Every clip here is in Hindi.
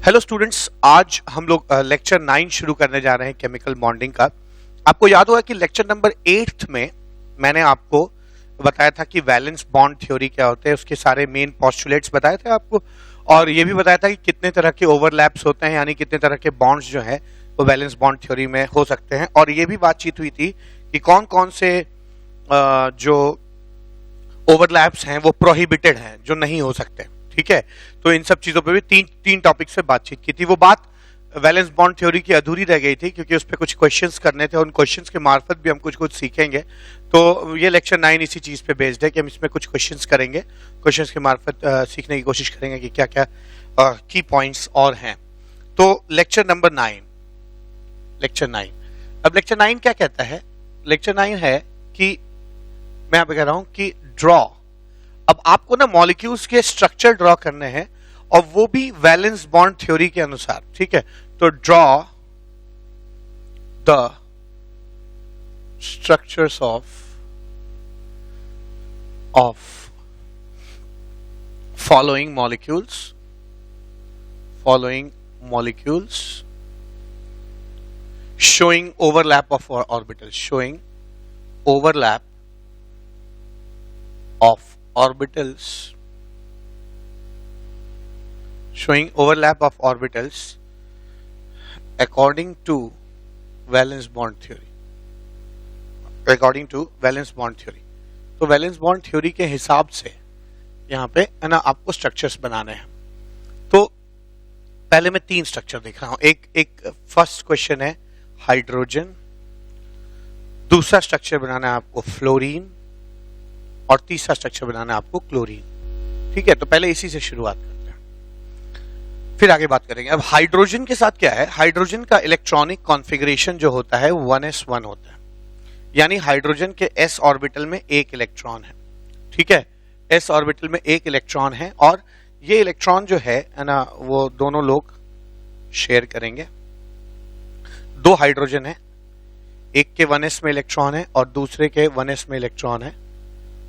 हेलो स्टूडेंट्स, आज हम लोग लेक्चर 9 शुरू करने जा रहे हैं केमिकल बॉन्डिंग का। आपको याद होगा कि लेक्चर नंबर 8 में मैंने आपको बताया था कि वैलेंस बॉन्ड थ्योरी क्या होते हैं, उसके सारे मेन पोस्टुलेट्स बताए थे आपको, और ये भी बताया था कि कितने तरह के ओवरलैप्स होते हैं, यानी कितने तरह के बॉन्ड्स जो हैं वो वैलेंस बॉन्ड थ्योरी में हो सकते हैं। और ये भी बातचीत हुई थी कि कौन कौन से जो ओवरलैप्स हैं वो प्रोहिबिटेड हैं, जो नहीं हो सकते। ठीक है, तो इन सब चीजों पे भी तीन टॉपिक से बातचीत की थी। वो बात वैलेंस बॉन्ड थ्योरी की अधूरी रह गई थी क्योंकि उस पर कुछ क्वेश्चंस करने थे, उन क्वेश्चंस के मार्फत भी हम कुछ सीखेंगे। तो ये लेक्चर 9 इसी चीज पे बेस्ड है कि हम इसमें कुछ क्वेश्चंस करेंगे, क्वेश्चंस के मार्फत सीखने की कोशिश करेंगे कि क्या क्या की पॉइंट्स और हैं। तो लेक्चर नंबर 9, अब लेक्चर 9 क्या कहता है? लेक्चर 9 है कि मैं यहाँ पे कह रहा हूं कि ड्रॉ, अब आपको ना मॉलिक्यूल्स के स्ट्रक्चर ड्रॉ करने हैं और वो भी वैलेंस बॉन्ड थ्योरी के अनुसार। ठीक है, तो draw the structures of following molecules showing overlap of orbitals, showing overlap of orbitals according to valence bond theory, तो वैलेंस बॉन्ड थ्योरी के हिसाब से यहां पे है ना आपको स्ट्रक्चर्स बनाने हैं। तो पहले मैं 3 स्ट्रक्चर देख रहा हूं। एक फर्स्ट क्वेश्चन है हाइड्रोजन, दूसरा स्ट्रक्चर बनाना है आपको फ्लोरीन, और तीसरा स्ट्रक्चर बनाना है आपको क्लोरीन। ठीक है, तो पहले इसी से शुरुआत करते हैं, फिर आगे बात करेंगे। अब हाइड्रोजन के साथ क्या है? हाइड्रोजन का इलेक्ट्रॉनिक कॉन्फ़िगरेशन जो होता है 1s1 होता है, यानी हाइड्रोजन के s ऑर्बिटल में एक इलेक्ट्रॉन है। ठीक है, s ऑर्बिटल में एक इलेक्ट्रॉन है, और ये इलेक्ट्रॉन जो है ना वो दोनों लोग शेयर करेंगे। 2 हाइड्रोजन है, एक के 1s में इलेक्ट्रॉन है और दूसरे के 1s में इलेक्ट्रॉन है,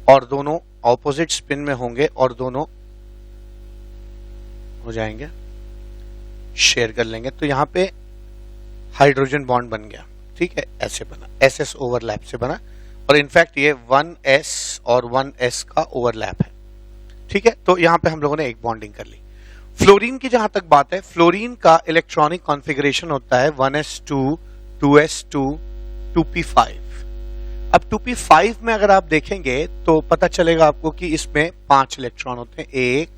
और दोनों ऑपोजिट स्पिन में होंगे और दोनों हो जाएंगे, शेयर कर लेंगे। तो यहां पे हाइड्रोजन बॉन्ड बन गया। ठीक है, ऐसे बना, SS ओवरलैप से बना, और इनफैक्ट ये 1s और 1s का ओवरलैप है। ठीक है, तो यहां पे हम लोगों ने एक बॉन्डिंग कर ली। फ्लोरीन की जहां तक बात है, फ्लोरीन का इलेक्ट्रॉनिक कॉन्फ़िगरेशन होता है 1s2 2s2 2p5। अब 2p5 में अगर आप देखेंगे तो पता चलेगा आपको कि इसमें 5 इलेक्ट्रॉन होते हैं, 1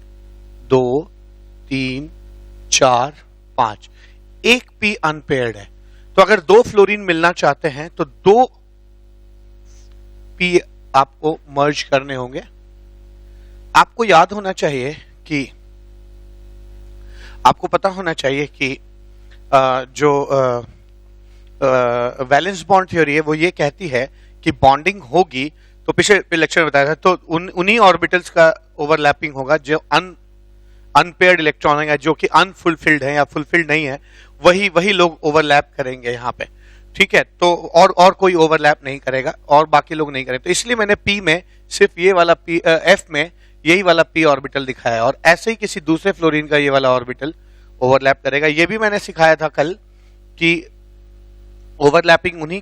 2 3 4 5, एक p अनपेयर्ड है। तो अगर 2 फ्लोरीन मिलना चाहते हैं तो 2 p आपको मर्ज करने होंगे। आपको याद होना चाहिए कि आपको पता होना चाहिए कि जो वैलेंस बॉन्ड थ्योरी है वो ये कहती है कि बॉन्डिंग होगी, तो पिछले लेक्चर में बताया था, तो उन्हीं ऑर्बिटल्स का ओवरलैपिंग होगा जो अनपेयर्ड इलेक्ट्रॉन है, जो कि अनफुलफिल्ड है या फुलफिल्ड नहीं है, वही लोग ओवरलैप करेंगे यहाँ पे। ठीक है, तो और कोई ओवरलैप नहीं करेगा और बाकी लोग नहीं करेंगे। तो इसलिए मैंने P में सिर्फ ये वाला P, F में यही वाला p ऑर्बिटल दिखाया, और ऐसे ही किसी दूसरे फ्लोरीन का ये वाला ऑर्बिटल ओवरलैप करेगा। ये भी मैंने सिखाया था कल कि ओवरलैपिंग उन्हीं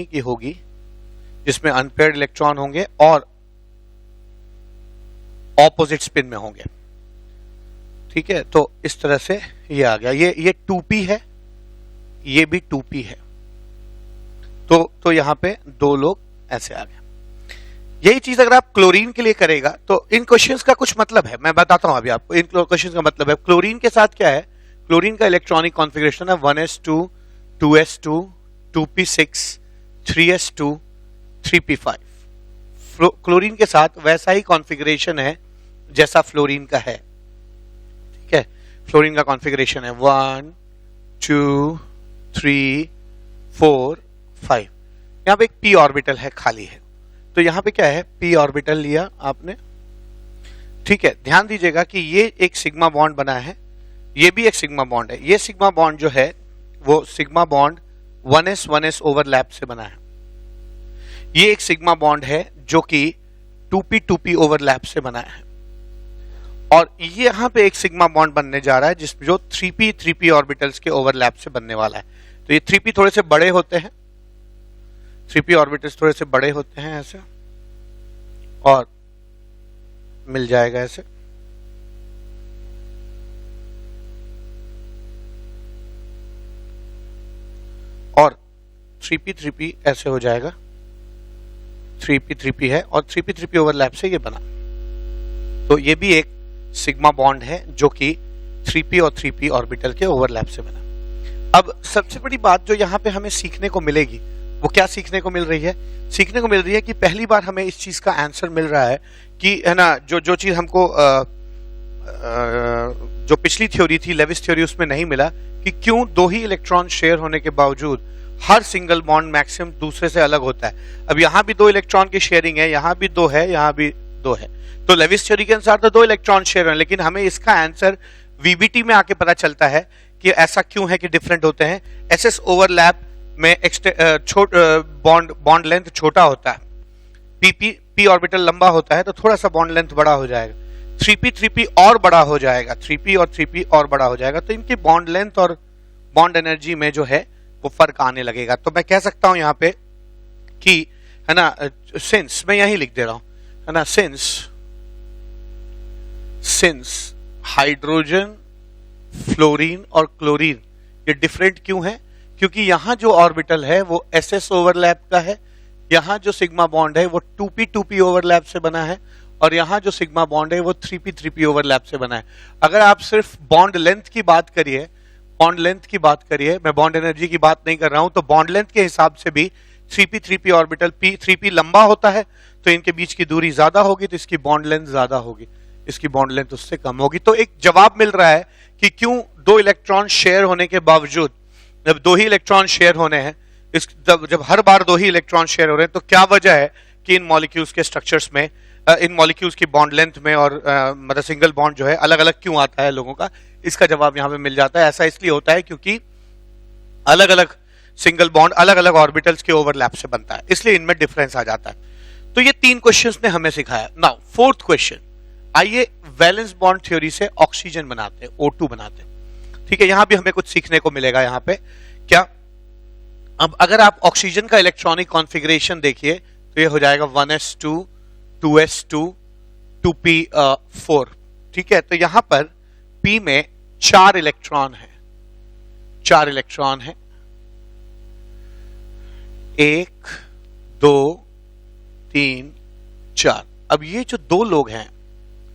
की होगी जिसमें अनपेयर्ड इलेक्ट्रॉन होंगे और ऑपोजिट स्पिन में होंगे। ठीक है, तो इस तरह से ये आ गया। ये 2p है, ये भी 2p है, तो यहां पे 2 लोग ऐसे आ गए। यही चीज अगर आप क्लोरीन के लिए करेगा तो इन क्वेश्चंस का कुछ मतलब है, मैं बताता हूं अभी आपको। इन क्वेश्चंस का मतलब है, क्लोरीन के साथ क्या है? क्लोरीन का इलेक्ट्रॉनिक कॉन्फ़िगरेशन है 1s2 2s2 2p6 3s2 3p5। Chlorine के साथ वैसा ही कॉन्फ़िगरेशन है जैसा फ्लोरीन का है। ठीक है, फ्लोरीन का कॉन्फ़िगरेशन है 1 2 3 4 5। यहां पे एक p ऑर्बिटल है, खाली है, तो यहां पे क्या है? p ऑर्बिटल लिया आपने। ठीक है, ध्यान दीजिएगा कि ये एक सिग्मा बॉन्ड बना है, ये भी एक सिग्मा बॉन्ड है। ये सिग्मा बॉन्ड जो है वो सिग्मा बॉन्ड 1s ओवरलैप से बना है। ये एक सिग्मा बॉन्ड है जो कि 2p2p ओवरलैप से बना है, और ये यहाँ पे एक सिग्मा बॉन्ड बनने जा रहा है जिस जो 3p ऑर्बिटल्स के ओवरलैप से बनने वाला है। तो ये 3p थोड़े से बड़े होते हैं, 3p ऑर्बिटल्स थोड़े से बड़े होते हैं ऐसे, और मिल जाएगा ऐसे। और 3p ऐसे हो जाएगा, 3p है और 3p ओवरलैप से ये बना। तो ये भी एक सिग्मा बॉन्ड है जो कि 3p और 3p ऑर्बिटल के ओवरलैप से बना। अब सबसे बड़ी बात जो यहाँ पे हमें सीखने को मिलेगी वो क्या सीखने को मिल रही है? सीखने को मिल रही है कि पहली बार हमें इस चीज का आंसर मिल रहा है कि है ना, जो चीज हमको जो पिछली थ्योरी थी लेविस थ्योरी उसमें नहीं मिला कि क्यों दो ही इलेक्ट्रॉन शेयर होने के बावजूद हर सिंगल बॉन्ड मैक्सिमम दूसरे से अलग होता है। अब यहाँ भी 2 इलेक्ट्रॉन की शेयरिंग है, यहाँ भी 2 है, यहाँ भी 2 है। तो लेविस थ्योरी के अनुसार तो 2 इलेक्ट्रॉन शेयर है, लेकिन हमें इसका आंसर वीबीटी में आके पता चलता है कि ऐसा क्यों है कि डिफरेंट होते हैं। एसएस ओवरलैप में बॉन्ड लेंथ छोटा होता है, पी ऑर्बिटल लंबा होता है तो थोड़ा सा बॉन्ड लेंथ बड़ा हो जाएगा, 3p और बड़ा हो जाएगा, 3p और 3p और बड़ा हो जाएगा, तो इनकी बॉन्ड लेंथ और बॉन्ड एनर्जी में जो है वो फर्क आने लगेगा। तो मैं कह सकता हूं यहां पे कि है ना, सिंस मैं यही लिख दे रहा हूं है ना, सिंस हाइड्रोजन, फ्लोरीन और क्लोरीन ये डिफरेंट क्यों है? क्योंकि यहां जो ऑर्बिटल है वो एसएस ओवरलैप का है, यहां जो सिग्मा बॉन्ड है वो 2p ओवरलैप से बना है, और यहां जो सिग्मा बॉन्ड है वो 3p ओवरलैप से बना है। अगर आप सिर्फ बॉन्ड लेंथ की बात करिए, मैं बॉन्ड एनर्जी की बात नहीं कर रहा हूं, तो बॉन्ड लेंथ के हिसाब से भी 3p ऑर्बिटल 3p लंबा होता है तो इनके बीच की दूरी ज्यादा होगी, तो इसकी बॉन्ड लेंथ ज्यादा होगी, इसकी बॉन्ड लेंथ उससे कम होगी। तो एक जवाब मिल रहा है कि क्यों 2 इलेक्ट्रॉन शेयर होने के बावजूद, जब 2 ही इलेक्ट्रॉन शेयर होने हैं, जब हर बार 2 ही इलेक्ट्रॉन शेयर हो रहे हैं, तो क्या वजह है कि इन मॉलिक्यूल्स के स्ट्रक्चर्स में, इन मॉलिक्यूल्स की बॉन्ड लेंथ में और मतलब सिंगल बॉन्ड जो है अलग अलग क्यों आता है लोगों का? इसका जवाब यहां पे मिल जाता है। ऐसा इसलिए होता है क्योंकि अलग अलग सिंगल बॉन्ड अलग अलग ऑर्बिटल्स के ओवरलैप से बनता है, इसलिए इनमें डिफरेंस आ जाता है। तो ये 3 क्वेश्चंस ने हमें सिखाया। नाउ 4th क्वेश्चन, आइए वैलेंस बॉन्ड थ्योरी से ऑक्सीजन बनाते हैं, O2 बनाते हैं। ठीक है, यहां भी हमें कुछ सीखने को मिलेगा। यहां पे क्या, अब अगर आप ऑक्सीजन का इलेक्ट्रॉनिक कॉन्फ़िगरेशन देखिए तो ये हो जाएगा 1s2 2s2 2p4। ठीक है, तो यहां पर p में 4 इलेक्ट्रॉन है, 4 इलेक्ट्रॉन है, 1 2 3 4। अब ये जो 2 लोग हैं,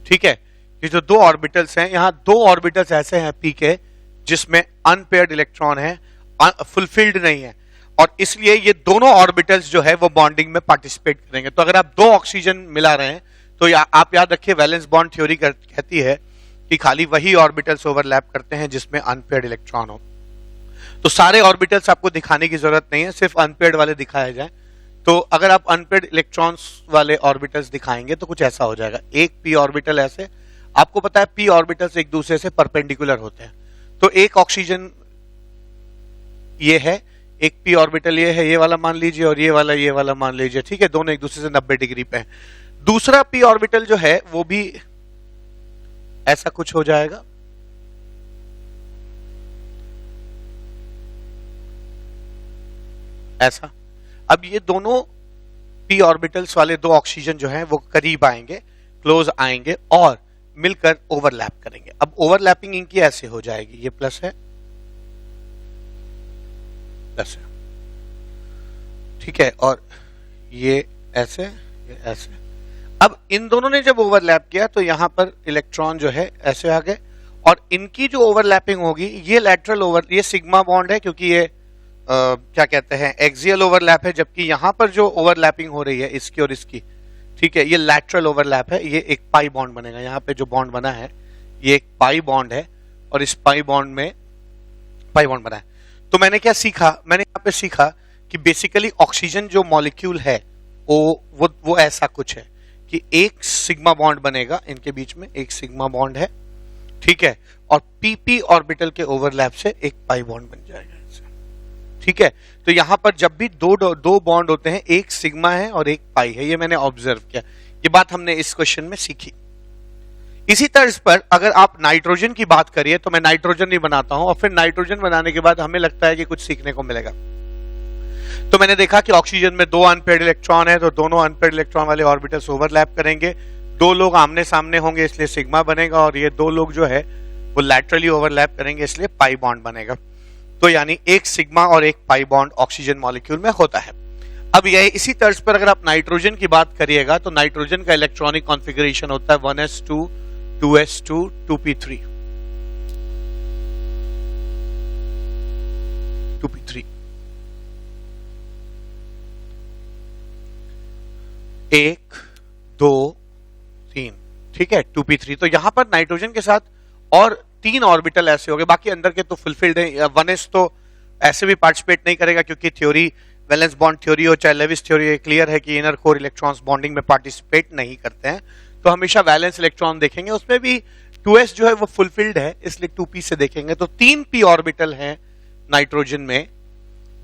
ठीक है, ये जो 2 ऑर्बिटल्स हैं, यहां 2 ऑर्बिटल्स ऐसे हैं p के जिसमें अनपेयर्ड इलेक्ट्रॉन है, फुलफिल्ड नहीं है, और इसलिए ये दोनों ऑर्बिटल्स जो है वो बॉन्डिंग में पार्टिसिपेट करेंगे। तो अगर आप 2 ऑक्सीजन मिला रहे हैं तो आप याद रखिए वैलेंस बॉन्ड थ्योरी कहती है कि खाली वही ऑर्बिटल्स ओवरलैप करते हैं जिसमें अनपेयर्ड इलेक्ट्रॉन हो। तो सारे ऑर्बिटल्स आपको दिखाने की जरूरत नहीं है, सिर्फ अनपेयर्ड वाले दिखाए जाए। तो अगर आप अनपेयर्ड इलेक्ट्रॉन्स वाले ऑर्बिटल्स दिखाएंगे तो कुछ ऐसा हो जाएगा, एक p ऑर्बिटल ऐसे, आपको पता है p ऑर्बिटल्स एक दूसरे से परपेंडिकुलर होते हैं, तो एक ऑक्सीजन ये है, एक p ऑर्बिटल ये है, ये वाला मान लीजिए, और ये वाला मान लीजिए। ठीक है, दोनों एक दूसरे से 90 डिग्री पे हैं। दूसरा p ऑर्बिटल जो है वो भी ऐसा कुछ हो जाएगा, ऐसा। अब ये दोनों p ऑर्बिटल्स वाले 2 ऑक्सीजन जो हैं वो करीब आएंगे, क्लोज आएंगे और मिलकर ओवरलैप करेंगे। अब ओवरलैपिंग इनकी ऐसे हो जाएगी, ये प्लस है, प्लस है, ठीक है, और ये ऐसे, ये ऐसे। अब इन दोनों ने जब ओवरलैप किया तो यहां पर इलेक्ट्रॉन जो है ऐसे आ गए, और इनकी जो ओवरलैपिंग होगी ये लैटरल ये सिग्मा बॉन्ड है, क्योंकि ये क्या कहते हैं एक्सियल ओवरलैप है, जबकि यहां पर जो ओवरलैपिंग हो रही है इसकी और इसकी, ठीक है, ये लैटरल ओवरलैप है, ये एक पाई बॉन्ड बनेगा। यहाँ पे जो बॉन्ड बना है ये एक पाई बॉन्ड है, और इस पाई बॉन्ड में पाई बॉन्ड बना है। तो मैंने क्या सीखा, मैंने यहाँ पे सीखा कि बेसिकली ऑक्सीजन जो मॉलिक्यूल है वो ऐसा कुछ है कि एक सिग्मा बॉन्ड बनेगा, इनके बीच में एक सिग्मा बॉन्ड है, ठीक है, और p ऑर्बिटल के ओवरलैप से एक पाई बॉन्ड बन जाएगा, ठीक है। तो यहां पर जब भी दो बॉन्ड होते हैं, एक सिग्मा है और एक पाई है, ये मैंने ऑब्जर्व किया, ये बात हमने इस क्वेश्चन में सीखी। इसी तर्ज पर अगर आप नाइट्रोजन की बात करिए तो मैं नाइट्रोजन नहीं बनाता हूं और फिर नाइट्रोजन बनाने के बाद हमें लगता है कि कुछ सीखने को मिलेगा। तो मैंने देखा कि ऑक्सीजन में 2 अनपेयर्ड इलेक्ट्रॉन है, तो दोनों अनपेयर्ड इलेक्ट्रॉन वाले ऑर्बिटल्स ओवरलैप करेंगे, 2 लोग आमने सामने होंगे इसलिए सिग्मा बनेगा, और ये 2 लोग जो है वो लैटरली ओवरलैप करेंगे इसलिए पाई बॉन्ड बनेगा। तो यानी एक सिग्मा और एक पाई बॉन्ड ऑक्सीजन मॉलिक्यूल में होता है। अब यह इसी तर्ज पर अगर आप नाइट्रोजन की बात करिएगा तो नाइट्रोजन का इलेक्ट्रॉनिक कॉन्फ़िगरेशन होता है 1s2 2s2 2p3 2p3 1 2 3, ठीक है, 2p3। तो यहां पर नाइट्रोजन के साथ और 3 ऑर्बिटल ऐसे हो गए, बाकी अंदर के तो फुलफिल्ड है। 1s तो ऐसे भी पार्टिसिपेट नहीं करेगा क्योंकि थ्योरी वैलेंस बॉन्ड थ्योरी हो चाहे लेविस थ्योरी, क्लियर है कि इनर कोर इलेक्ट्रॉन्स बॉन्डिंग में पार्टिसिपेट नहीं करते हैं, तो हमेशा वैलेंस इलेक्ट्रॉन देखेंगे। उसमें भी 2s जो है वो फुलफिल्ड है इसलिए 2p से देखेंगे। तो 3p ऑर्बिटल हैं नाइट्रोजन में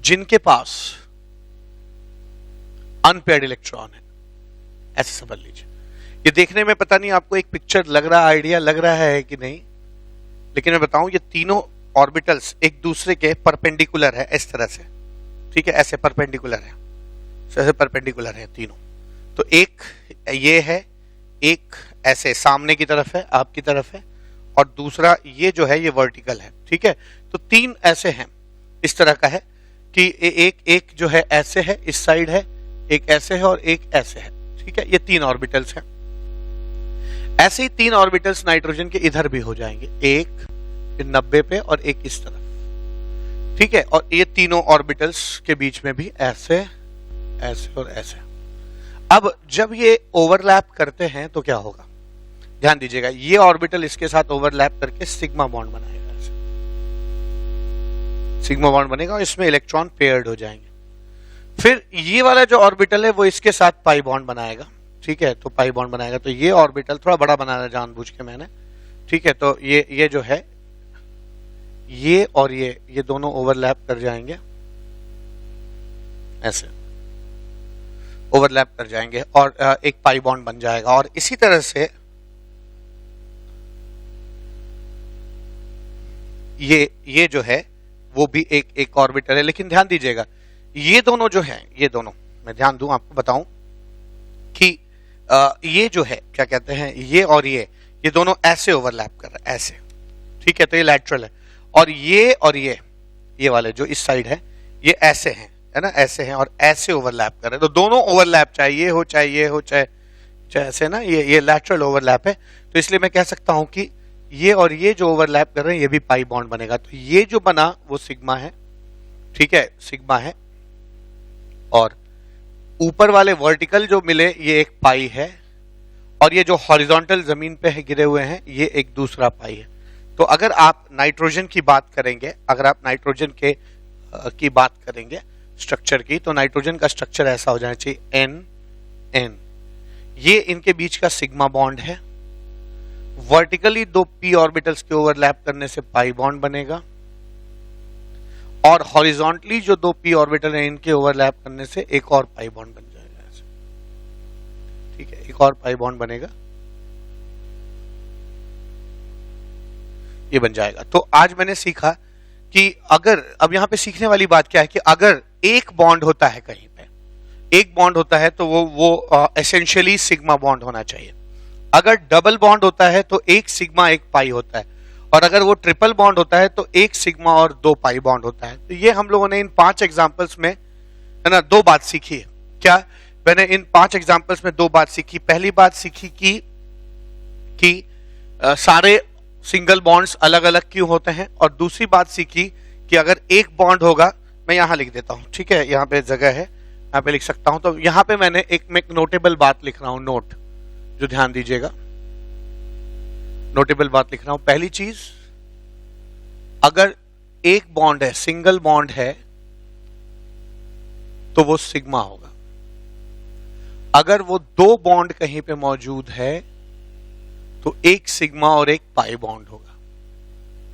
जिनके पास अनपेयर्ड इलेक्ट्रॉन है, ऐसे समझ लीजिए। ये देखने में पता नहीं आपको एक पिक्चर लग रहा, आइडिया लग रहा है कि नहीं, लेकिन मैं बताऊं ये तीनों ऑर्बिटल्स एक दूसरे के परपेंडिकुलर है इस तरह से, ठीक है, ऐसे परपेंडिकुलर है, ऐसे परपेंडिकुलर है तीनों। तो एक ये है, एक ऐसे सामने की तरफ है, आपकी तरफ है, और दूसरा ये जो है ये वर्टिकल है, ठीक है। तो 3 ऐसे हैं, इस तरह का है कि एक जो है ऐसे है, इस साइड है, एक ऐसे है और एक ऐसे है, ठीक है। ये 3 ऑर्बिटल्स हैं। ऐसे ही 3 ऑर्बिटल्स नाइट्रोजन के इधर भी हो जाएंगे, एक 90 पे और एक इस तरफ, ठीक है। और ये तीनों ऑर्बिटल्स के बीच में भी ऐसे ऐसे और ऐसे। अब जब ये ओवरलैप करते हैं तो क्या होगा, ध्यान दीजिएगा, ये ऑर्बिटल इसके साथ ओवरलैप करके सिग्मा बॉन्ड बनाएगा, ऐसे सिग्मा बॉन्ड बनेगा और इसमें इलेक्ट्रॉन पेयर्ड हो जाएंगे। फिर ये वाला जो ऑर्बिटल है वो इसके साथ पाई बॉन्ड बनाएगा, ठीक है, तो पाई बॉन्ड बनाएगा। तो ये ऑर्बिटल थोड़ा बड़ा बनाना जानबूझ के मैंने, ठीक है। तो ये जो है ये और ये दोनों ओवरलैप कर जाएंगे, ऐसे ओवरलैप कर जाएंगे और एक पाई बॉन्ड बन जाएगा। और इसी तरह से ये जो है वो भी एक ऑर्बिटल है, लेकिन ध्यान दीजिएगा ये दोनों जो हैं, ये दोनों मैं ध्यान दूं आपको बताऊं कि ये जो है क्या कहते हैं, ये और ये दोनों ऐसे ओवरलैप कर रहे हैं, ऐसे, ठीक है। तो ये लैटरल है, और ये वाले जो इस साइड है ये ऐसे हैं, है ना, ऐसे हैं और ऐसे ओवरलैप कर रहे हैं। तो दोनों ओवरलैप चाहे ये हो चाहे ये हो चाहे ऐसे ना, ये लैटरल ओवरलैप है। तो इसलिए मैं कह सकता हूं कि ये और ये जो ओवरलैप कर रहे हैं ये भी पाई बॉन्ड बनेगा। तो ये जो बना वो सिग्मा है, ठीक है, सिग्मा है, और ऊपर वाले वर्टिकल जो मिले ये एक पाई है, और ये जो हॉरिजॉन्टल जमीन पे है गिरे हुए हैं ये एक दूसरा पाई है। तो अगर आप नाइट्रोजन की बात करेंगे, अगर आप नाइट्रोजन के की बात करेंगे स्ट्रक्चर की, तो नाइट्रोजन का स्ट्रक्चर ऐसा हो जाना चाहिए N, ये इनके बीच का सिग्मा बॉन्ड है, वर्टिकली 2 p ऑर्बिटल्स के ओवरलैप करने से पाई बॉन्ड बनेगा, और हॉरिजॉन्टली जो 2 p ऑर्बिटल है इनके ओवरलैप करने से एक और पाई बॉन्ड बन जाएगा, ऐसे, ठीक है, एक और पाई बॉन्ड बनेगा, ये बन जाएगा। तो आज मैंने सीखा कि अगर, अब यहां पे सीखने वाली बात क्या है कि अगर एक बॉन्ड होता है कहीं पे, एक बॉन्ड होता है तो वो एसेंशियली सिग्मा बॉन्ड होना चाहिए। अगर डबल बॉन्ड होता है तो एक सिग्मा एक पाई होता है, और अगर वो ट्रिपल बॉन्ड होता है तो एक सिग्मा और 2 पाई बॉन्ड होता है। तो ये हम लोगों ने इन 5 एग्जांपल्स में, है ना, 2 बात सीखी है। क्या मैंने इन 5 एग्जांपल्स में 2 बात सीखी? पहली बात सीखी कि सारे सिंगल बॉन्ड्स अलग अलग क्यों होते हैं, और दूसरी बात सीखी कि अगर एक बॉन्ड होगा, मैं यहां लिख देता हूं, ठीक है, यहां पे जगह है, यहां पे लिख सकता हूं। तो यहां पे मैंने एक नोटेबल बात लिख रहा हूं, नोट, जो ध्यान दीजिएगा, नोटेबल बात लिख रहा हूं। पहली चीज, अगर एक बॉन्ड है, सिंगल बॉन्ड है, तो वो सिग्मा होगा। अगर वो 2 बॉन्ड कहीं पे मौजूद है तो एक सिग्मा और एक पाई बॉन्ड होगा,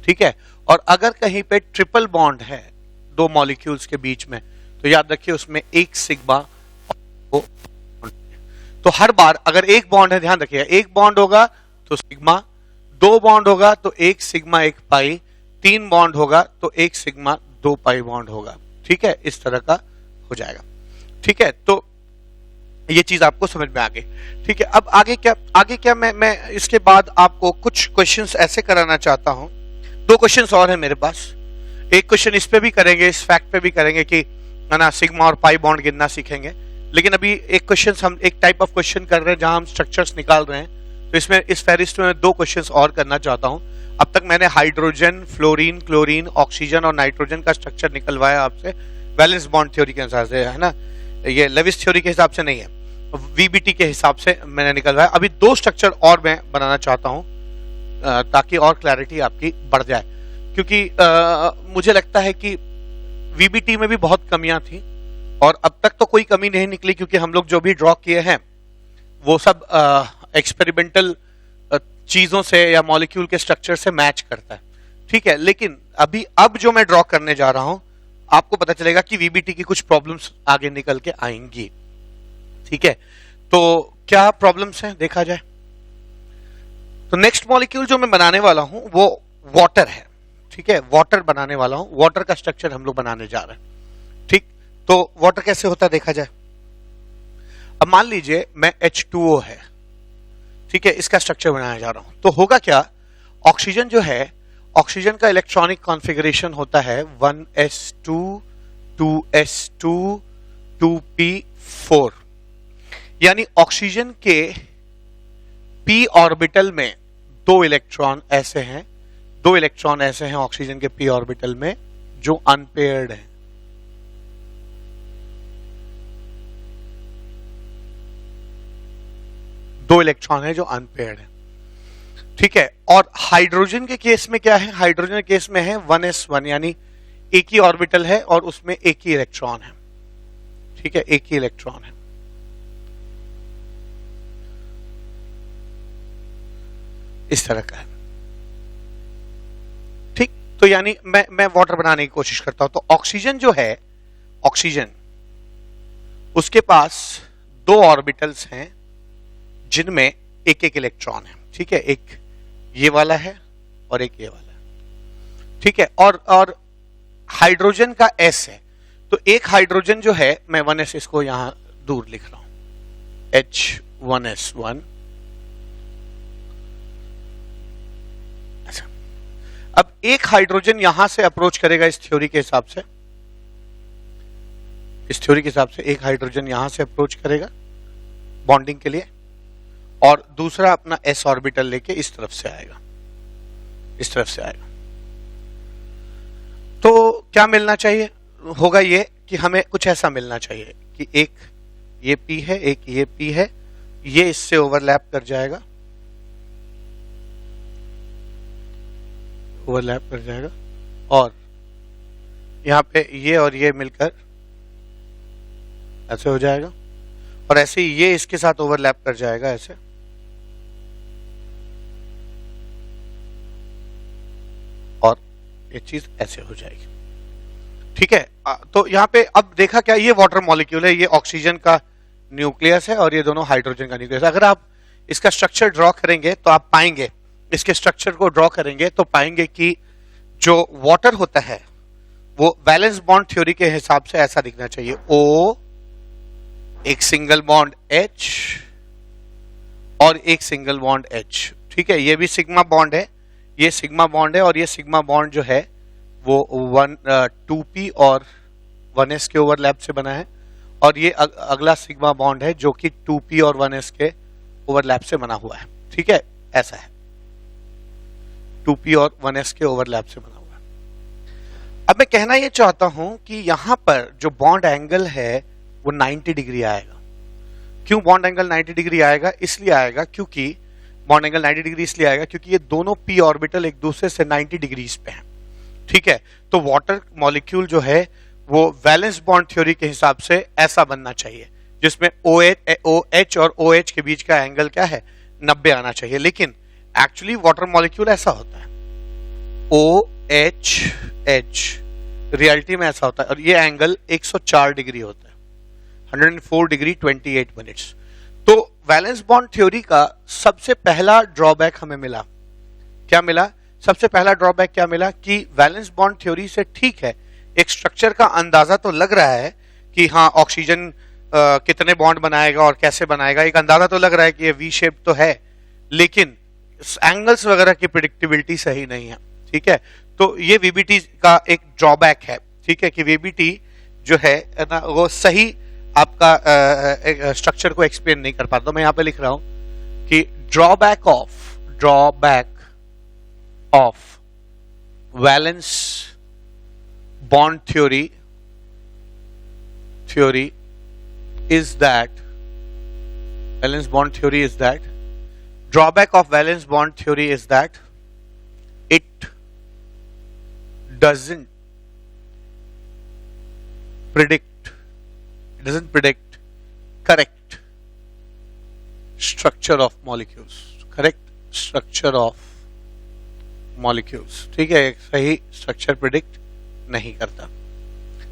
ठीक है। और अगर कहीं पे ट्रिपल बॉन्ड है 2 मॉलिक्यूल्स के बीच में, तो याद रखिए उसमें एक सिग्मा। तो हर बार अगर एक बॉन्ड है, ध्यान रखिए, एक बॉन्ड होगा तो सिग्मा, 2 बॉन्ड होगा तो 1 सिग्मा 1 पाई, 3 बॉन्ड होगा तो 1 सिग्मा 2 पाई बॉन्ड होगा। ठीक है, इस तरह का हो जाएगा। ठीक है, तो ये चीज आपको समझ में आ गई। ठीक है, अब आगे क्या मैं इसके बाद आपको कुछ क्वेश्चंस ऐसे कराना चाहता हूं। 2 क्वेश्चंस और है मेरे पास। एक क्वेश्चन इस पे भी करेंगे, इस फैक्ट पे भी करेंगे कि है ना सिग्मा और पाई बॉन्ड गिनना सीखेंगे। लेकिन अभी एक क्वेश्चन हम एक टाइप ऑफ क्वेश्चन कर रहे हैं जहां हम स्ट्रक्चर्स निकाल रहे हैं। तो इसमें इस फेरिस्ट में 2 क्वेश्चंस और करना चाहता हूं। अब तक मैंने हाइड्रोजन, फ्लोरीन, क्लोरीन, ऑक्सीजन और नाइट्रोजन का स्ट्रक्चर निकलवाया आपसे वैलेंस बॉन्ड थ्योरी के हिसाब से, है ना, ये लेविस थ्योरी के हिसाब से नहीं है, वीबीटी के हिसाब से मैंने निकलवाया। अभी 2 स्ट्रक्चर और मैं बनाना चाहता हूं ताकि और क्लैरिटी आपकी बढ़ जाए, क्योंकि मुझे लगता है कि वीबीटी में भी बहुत कमियां थी और अब तक तो कोई कमी नहीं निकली, क्योंकि हम लोग जो भी ड्रॉ किए हैं वो सब एक्सपेरिमेंटल चीजों से या मॉलिक्यूल के स्ट्रक्चर से मैच करता है। ठीक है, लेकिन अब जो मैं ड्रॉ करने जा रहा हूं आपको पता चलेगा कि वीबीटी की कुछ प्रॉब्लम्स आगे निकल के आएंगी। ठीक है, तो क्या प्रॉब्लम्स हैं देखा जाए। तो नेक्स्ट मॉलिक्यूल जो मैं बनाने वाला हूं वो वाटर है। ठीक है, वाटर बनाने वाला हूं, वाटर का स्ट्रक्चर हम लोग बनाने जा रहे हैं। ठीक, तो वाटर कैसे होता है देखा जाए। अब मान लीजिए मैं H2O है, ठीक है, इसका स्ट्रक्चर बनाने जा रहा हूं। तो होगा क्या, ऑक्सीजन जो है, ऑक्सीजन का इलेक्ट्रॉनिक कॉन्फ़िगरेशन होता है 1s2 2s2 2p4, यानी ऑक्सीजन के p ऑर्बिटल में 2 इलेक्ट्रॉन ऐसे हैं, 2 इलेक्ट्रॉन ऐसे हैं ऑक्सीजन के p ऑर्बिटल में जो अनपेयर्ड हैं। दो इलेक्ट्रॉन है जो अनपेयर्ड है। ठीक है, और हाइड्रोजन के केस में क्या है, हाइड्रोजन के केस में है 1s1, यानी एक ही ऑर्बिटल है और उसमें एक ही इलेक्ट्रॉन है। ठीक है, एक ही इलेक्ट्रॉन है। इस तरह का है। ठीक, तो यानी मैं वाटर बनाने की कोशिश करता हूं। तो ऑक्सीजन जो है, ऑक्सीजन, उसके पास 2 ऑर्बिटल्स हैं जिनमें एक एक इलेक्ट्रॉन है। ठीक है, एक ये वाला है और एक ये वाला है। ठीक है, और हाइड्रोजन का S है, तो एक हाइड्रोजन जो है, मैं 1s इसको यहां दूर लिख रहा हूं, H1s1। अच्छा, अब एक हाइड्रोजन यहां से अप्रोच करेगा इस थ्योरी के हिसाब से, इस थ्योरी के हिसाब से एक हाइड्रोजन यहां से अप्रोच करेगा बॉन्डिंग के लिए, और दूसरा अपना s ऑर्बिटल लेके इस तरफ से आएगा, इस तरफ से आएगा। तो क्या मिलना चाहिए, होगा ये कि हमें कुछ ऐसा मिलना चाहिए कि एक ये p है, एक ये p है, ये इससे ओवरलैप कर जाएगा, ओवरलैप कर जाएगा, और यहां पे ये और ये मिलकर ऐसे हो जाएगा, और ऐसे ही ये इसके साथ ओवरलैप कर जाएगा ऐसे, और ये चीज ऐसे हो जाएगी। ठीक है, तो यहां पे अब देखा क्या, ये वाटर मॉलिक्यूल है, ये ऑक्सीजन का न्यूक्लियस है और ये दोनों हाइड्रोजन का न्यूक्लियस। अगर आप इसका स्ट्रक्चर ड्रॉ करेंगे तो आप पाएंगे, इसके स्ट्रक्चर को ड्रॉ करेंगे तो पाएंगे कि जो वाटर होता है वो वैलेंस बॉन्ड थ्योरी के हिसाब से ऐसा दिखना चाहिए, O, एक सिंगल बॉन्ड H और एक सिंगल बॉन्ड H। ठीक है, ये भी सिग्मा बॉन्ड है, ये सिग्मा बॉन्ड है, और ये सिग्मा बॉन्ड जो है वो 2p और 1s के ओवरलैप से बना है, और ये अगला सिग्मा बॉन्ड है जो कि 2p और 1s के ओवरलैप से बना हुआ है। ठीक है, ऐसा है, 2p और 1s के ओवरलैप से बना हुआ है। अब मैं कहना यह चाहता हूं कि यहां पर जो बॉन्ड एंगल है वो 90 डिग्री आएगा। क्यों बॉन्ड एंगल 90 डिग्री आएगा, इसलिए आएगा क्योंकि बॉन्ड एंगल 90 डिग्री इसलिए आएगा क्योंकि ये दोनों p ऑर्बिटल एक दूसरे से 90 डिग्रीज पे हैं। ठीक है, तो वाटर मॉलिक्यूल जो है वो वैलेंस बॉन्ड थ्योरी के हिसाब से ऐसा बनना चाहिए, जिसमें OH और OH के बीच का एंगल क्या है, 90 आना चाहिए। लेकिन एक्चुअली वाटर मॉलिक्यूल ऐसा होता है, OHH रियलिटी में ऐसा होता है, और ये एंगल 104 डिग्री होता है, 104 डिग्री 28 मिनट्स। तो वैलेंस बॉन्ड थ्योरी का सबसे पहला ड्रॉबैक हमें मिला, क्या मिला? सबसे पहला ड्रॉबैक क्या मिला कि वैलेंस बॉन्ड थ्योरी से ठीक है, एक स्ट्रक्चर का अंदाजा तो लग रहा है कि हाँ ऑक्सीजन कितने बॉन्ड बनाएगा और कैसे बनाएगा, एक अंदाजा तो लग रहा है कि ये वी शेप तो है, लेकिन एंगल्स वगैरह की प्रिडिक्टिबिलिटी सही नहीं है। ठीक है, तो ये वीबीटी का एक ड्रॉबैक है। ठीक है, कि वीबीटी जो है ना वो सही आपका स्ट्रक्चर को एक्सप्लेन नहीं कर पाता। तो मैं यहां पे लिख रहा हूं कि drawback of valence bond theory is that drawback of valence bond theory is that it doesn't predict correct structure of molecules, ठीक है, एक सही स्ट्रक्चर प्रिडिक्ट नहीं करता।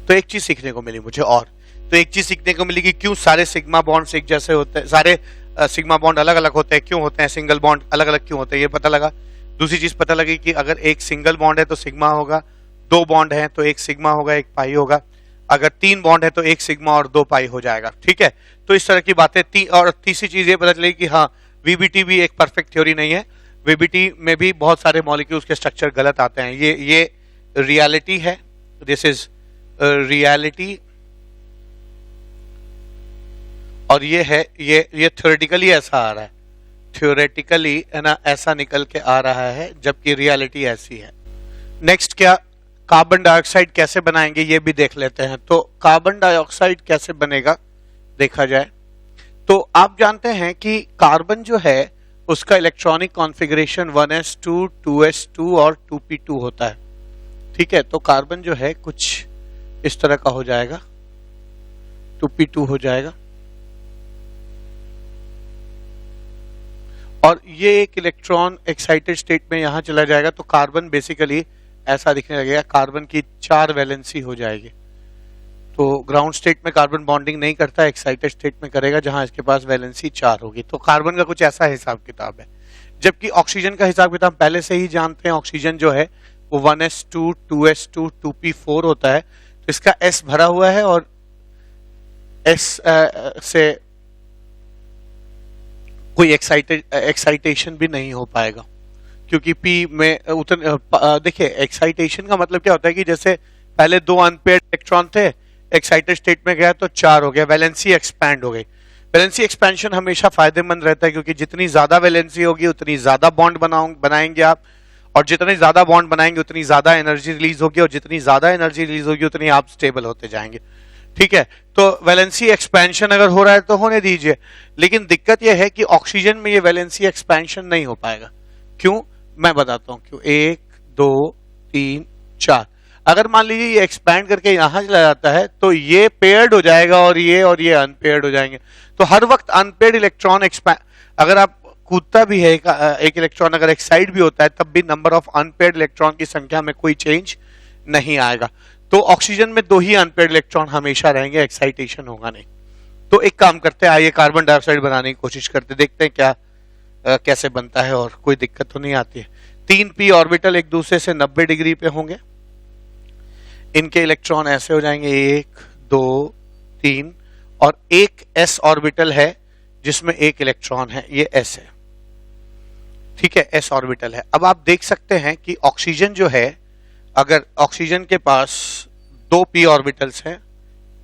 तो एक चीज सीखने को मिली मुझे, और तो एक चीज सीखने को मिली कि क्यों सारे सिग्मा बॉन्ड्स एक जैसे होते हैं, सारे सिग्मा बॉन्ड अलग अलग होते हैं, क्यों होते हैं, सिंगल बॉन्ड अलग अलग क्यों होते हैं, ये पता लगा। दूसरी चीज पता लगी कि अगर एक सिंगल बॉन्ड है तो सिग्मा होगा, दो बॉन्ड है तो एक सिग्मा होगा एक पाई होगा, अगर तीन बॉन्ड है तो एक सिग्मा और दो पाई हो जाएगा। ठीक है, तो इस तरह की बातें और तीसरी चीज ये पता चली कि हाँ वीबीटी भी एक परफेक्ट थ्योरी नहीं है, वीबीटी में भी बहुत सारे मॉलिक्यूल्स के स्ट्रक्चर गलत आते हैं। ये रियलिटी है, दिस इज रियलिटी, और ये है ये थ्योरेटिकली ऐसा आ रहा है, थ्योरेटिकली है ना ऐसा निकल के आ रहा है, जबकि रियलिटी ऐसी है। नेक्स्ट क्या, कार्बन डाइऑक्साइड कैसे बनाएंगे ये भी देख लेते हैं। तो कार्बन डाइऑक्साइड कैसे बनेगा देखा जाए तो आप जानते हैं कि कार्बन जो है उसका इलेक्ट्रॉनिक कॉन्फ़िगरेशन 1s2 2s2 और 2p2 होता है। ठीक है, तो कार्बन जो है कुछ इस तरह का हो जाएगा, 2p2 हो जाएगा, और ये एक इलेक्ट्रॉन एक्साइटेड स्टेट में यहां चला जाएगा, तो कार्बन बेसिकली ऐसा दिखने लगेगा, कार्बन की 4 वैलेंसी हो जाएगी। तो ग्राउंड स्टेट में कार्बन बॉन्डिंग नहीं करता, एक्साइटेड स्टेट में करेगा जहां इसके पास वैलेंसी 4 होगी। तो कार्बन का कुछ ऐसा हिसाब किताब है, जबकि ऑक्सीजन का हिसाब किताब पहले से ही जानते हैं। ऑक्सीजन जो है वो 1s2 2s2 2p4 होता है, तो इसका S भरा हुआ है और S से कोई एक्साइटेशन भी नहीं हो पाएगा, क्योंकि P में देखिए एक्साइटेशन का मतलब क्या होता है कि जैसे पहले 2 अनपेयर्ड इलेक्ट्रॉन थे, एक्साइटेड स्टेट में गया तो 4 हो गया, वैलेंसी एक्सपैंड हो गई। वैलेंसी एक्सपेंशन हमेशा फायदेमंद रहता है, क्योंकि जितनी ज्यादा वैलेंसी होगी उतनी ज्यादा बॉन्ड बनाएंगे आप, और जितने ज्यादा बॉन्ड बनाएंगे उतनी ज्यादा एनर्जी रिलीज होगी, और जितनी ज्यादा एनर्जी रिलीज होगी उतनी आप स्टेबल होते जाएंगे। ठीक है, तो वैलेंसी एक्सपेंशन अगर हो रहा है तो होने दीजिए, लेकिन दिक्कत यह है कि ऑक्सीजन में ये वैलेंसी एक्सपेंशन नहीं हो पाएगा। क्यों, मैं बताता हूं क्यों। 1 2 3 4, अगर मान लीजिए ये एक्सपैंड करके यहां चला जाता है तो ये पेयर्ड हो जाएगा और ये अनपेयर्ड हो जाएंगे। तो हर वक्त अनपेयर्ड इलेक्ट्रॉन एक्सपैंड, अगर आप कूदता भी है एक इलेक्ट्रॉन अगर एक्साइड भी होता है तब भी नंबर ऑफ अनपेयर्ड इलेक्ट्रॉन की संख्या में कोई चेंज नहीं आएगा। तो ऑक्सीजन में 2 ही अनपेयर्ड इलेक्ट्रॉन हमेशा रहेंगे, एक्साइटेशन होगा नहीं। तो एक काम करते हैं, आइए कार्बन डाइऑक्साइड बनाने की कोशिश करते, देखते हैं क्या कैसे बनता है और कोई दिक्कत तो नहीं आती है। 3p ऑर्बिटल एक दूसरे से 90 डिग्री पे होंगे, इनके इलेक्ट्रॉन ऐसे हो जाएंगे 1 2 3, और एक s ऑर्बिटल है जिसमें एक इलेक्ट्रॉन है, ये s है। ठीक है, s ऑर्बिटल है। अब आप देख सकते हैं कि ऑक्सीजन जो है, अगर ऑक्सीजन के पास 2 p ऑर्बिटल्स हैं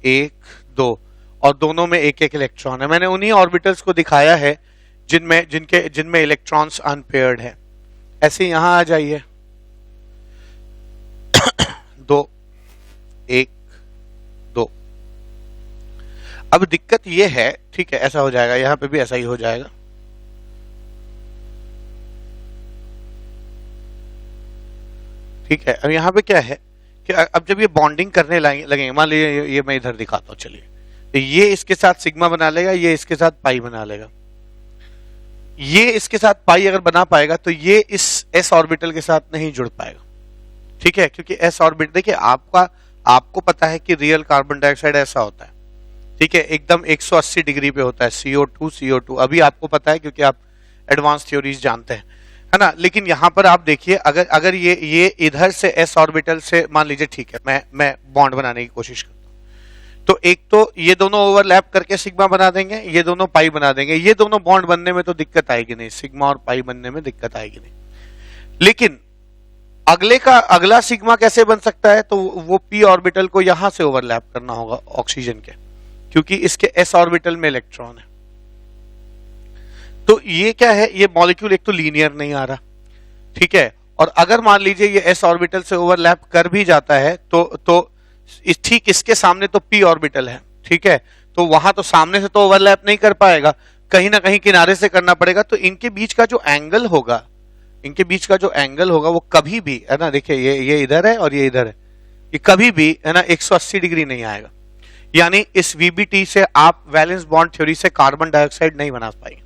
1 2, और दोनों में एक एक इलेक्ट्रॉन है। मैंने उन्हीं ऑर्बिटल्स को दिखाया है जिनमें इलेक्ट्रॉन्स अनपेयर्ड है। ऐसे यहां आ जाइए 2 1 2। अब दिक्कत ये है, ठीक है ऐसा हो जाएगा, यहां पे भी ऐसा ही हो जाएगा। ठीक है, अब यहां पे क्या है कि अब जब ये बॉन्डिंग करने लगेंगे, मान लीजिए ये मैं इधर दिखाता हूं, चलिए, तो ये इसके साथ सिग्मा बना लेगा, ये इसके साथ पाई बना लेगा, ये इसके साथ पाई अगर बना पाएगा तो ये इस s ऑर्बिटल के साथ नहीं जुड़ पाएगा। ठीक है, क्योंकि s ऑर्बिटल, देखिए आपको पता है कि रियल कार्बन डाइऑक्साइड ऐसा होता है, ठीक है, एकदम 180 डिग्री पे होता है CO2 CO2, अभी आपको पता है क्योंकि आप एडवांस थ्योरीज जानते हैं, है ना। लेकिन यहाँ पर आप देखिए, अगर अगर ये इधर से s ऑर्बिटल से मान लीजिए, ठीक है, मैं बॉन्ड बनाने की कोशिश करता हूँ, तो एक तो ये दोनों ओवरलैप करके सिग्मा बना देंगे, ये दोनों पाई बना देंगे, ये दोनों बॉन्ड बनने में तो दिक्कत आएगी नहीं, सिग्मा और पाई बनने में दिक्कत आएगी नहीं। लेकिन अगला सिग्मा कैसे बन सकता है, तो वो p ऑर्बिटल को यहां से ओवरलैप करना होगा ऑक्सीजन के, क्योंकि इसके s ऑर्बिटल में इलेक्ट्रॉन है। तो ये क्या है, ये मॉलिक्यूल एक तो लीनियर नहीं आ रहा, ठीक है, और अगर मान लीजिए ये s ऑर्बिटल से ओवरलैप कर भी जाता है तो ठीक इसके सामने तो p ऑर्बिटल है, ठीक है, तो वहां तो सामने से तो ओवरलैप नहीं कर पाएगा, कहीं ना कहीं किनारे से करना पड़ेगा। तो इनके बीच का जो एंगल होगा, वो कभी भी, है ना, देखिए ये इधर है और ये इधर है, ये कभी भी, है ना, 180 डिग्री नहीं आएगा। यानी इस VBT से आप वैलेंस बॉन्ड थ्योरी से कार्बन डाइऑक्साइड नहीं बना पाएंगे,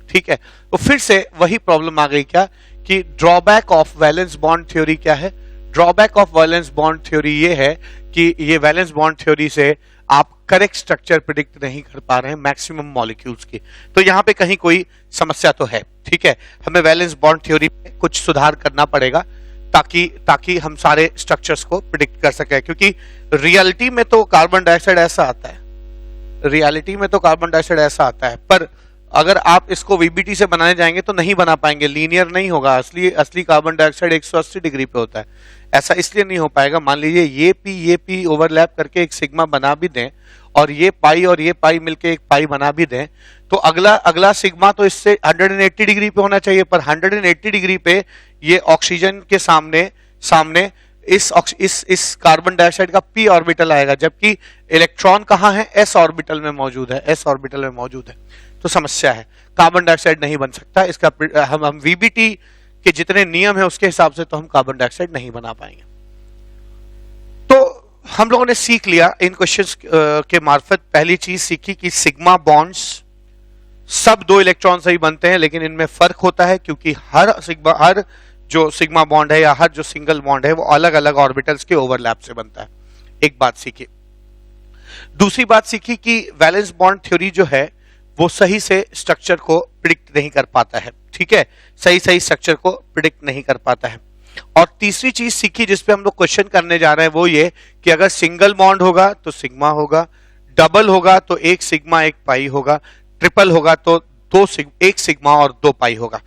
ठीक है। तो फिर से वही प्रॉब्लम आ गई क्या, कि drawback of valence bond theory क्या है। Drawback of valence bond theory ये है कि ये वैलेंस बॉन्ड थ्योरी से आप करेक्ट स्ट्रक्चर प्रिडिक्ट नहीं कर पा रहे हैं मैक्सिमम मॉलिक्यूल्स की। तो यहां पे कहीं कोई समस्या तो है, ठीक है, हमें वैलेंस बॉन्ड थ्योरी में कुछ सुधार करना पड़ेगा ताकि हम सारे स्ट्रक्चर्स को प्रिडिक्ट कर सके, क्योंकि रियलिटी में तो कार्बन डाइऑक्साइड ऐसा आता है, पर अगर आप इसको VBT से बनाने जाएंगे तो नहीं बना पाएंगे, लीनियर नहीं होगा। असली कार्बन डाइऑक्साइड 180 डिग्री पे होता है, ऐसा इसलिए नहीं हो पाएगा। मान लीजिए ये पी ओवरलैप करके एक सिग्मा बना भी दें, और ये पाई मिलके एक पाई बना भी दें, तो अगला सिग्मा तो इससे 180 डिग्री पे होना चाहिए, पर 180 डिग्री पे ये ऑक्सीजन के सामने इस कार्बन डाइऑक्साइड का p ऑर्बिटल आएगा, जबकि इलेक्ट्रॉन कहाँ है, s ऑर्बिटल में मौजूद है। तो समस्या है, कार्बन डाइऑक्साइड नहीं बन सकता। इसका हम VBT के जितने नियम है उसके हिसाब से तो हम कार्बन डाइऑक्साइड नहीं बना पाएंगे। तो हम लोगों ने सीख लिया इन क्वेश्चंस के मार्फत, पहली चीज सीखी कि सिग्मा बॉन्ड्स सब 2 इलेक्ट्रॉन से ही बनते हैं, लेकिन इनमें फर्क होता है क्योंकि हर जो सिग्मा बॉन्ड है या हर जो सिंगल बॉन्ड है वो अलग अलग ऑर्बिटल्स के ओवरलैप से बनता है। एक बात सीखी। दूसरी बात सीखी कि वैलेंस बॉन्ड थ्योरी जो है वो सही से स्ट्रक्चर को प्रिडिक्ट नहीं कर पाता है, ठीक है, सही स्ट्रक्चर को प्रिडिक्ट नहीं कर पाता है। और तीसरी चीज सीखी जिसपे हम लोग क्वेश्चन करने जा रहे हैं वो ये कि अगर सिंगल बॉन्ड होगा तो सिग्मा होगा, डबल होगा तो 1 सिग्मा 1 पाई होगा, ट्रिपल होगा तो 1 सिग्मा और 2 पाई होगा।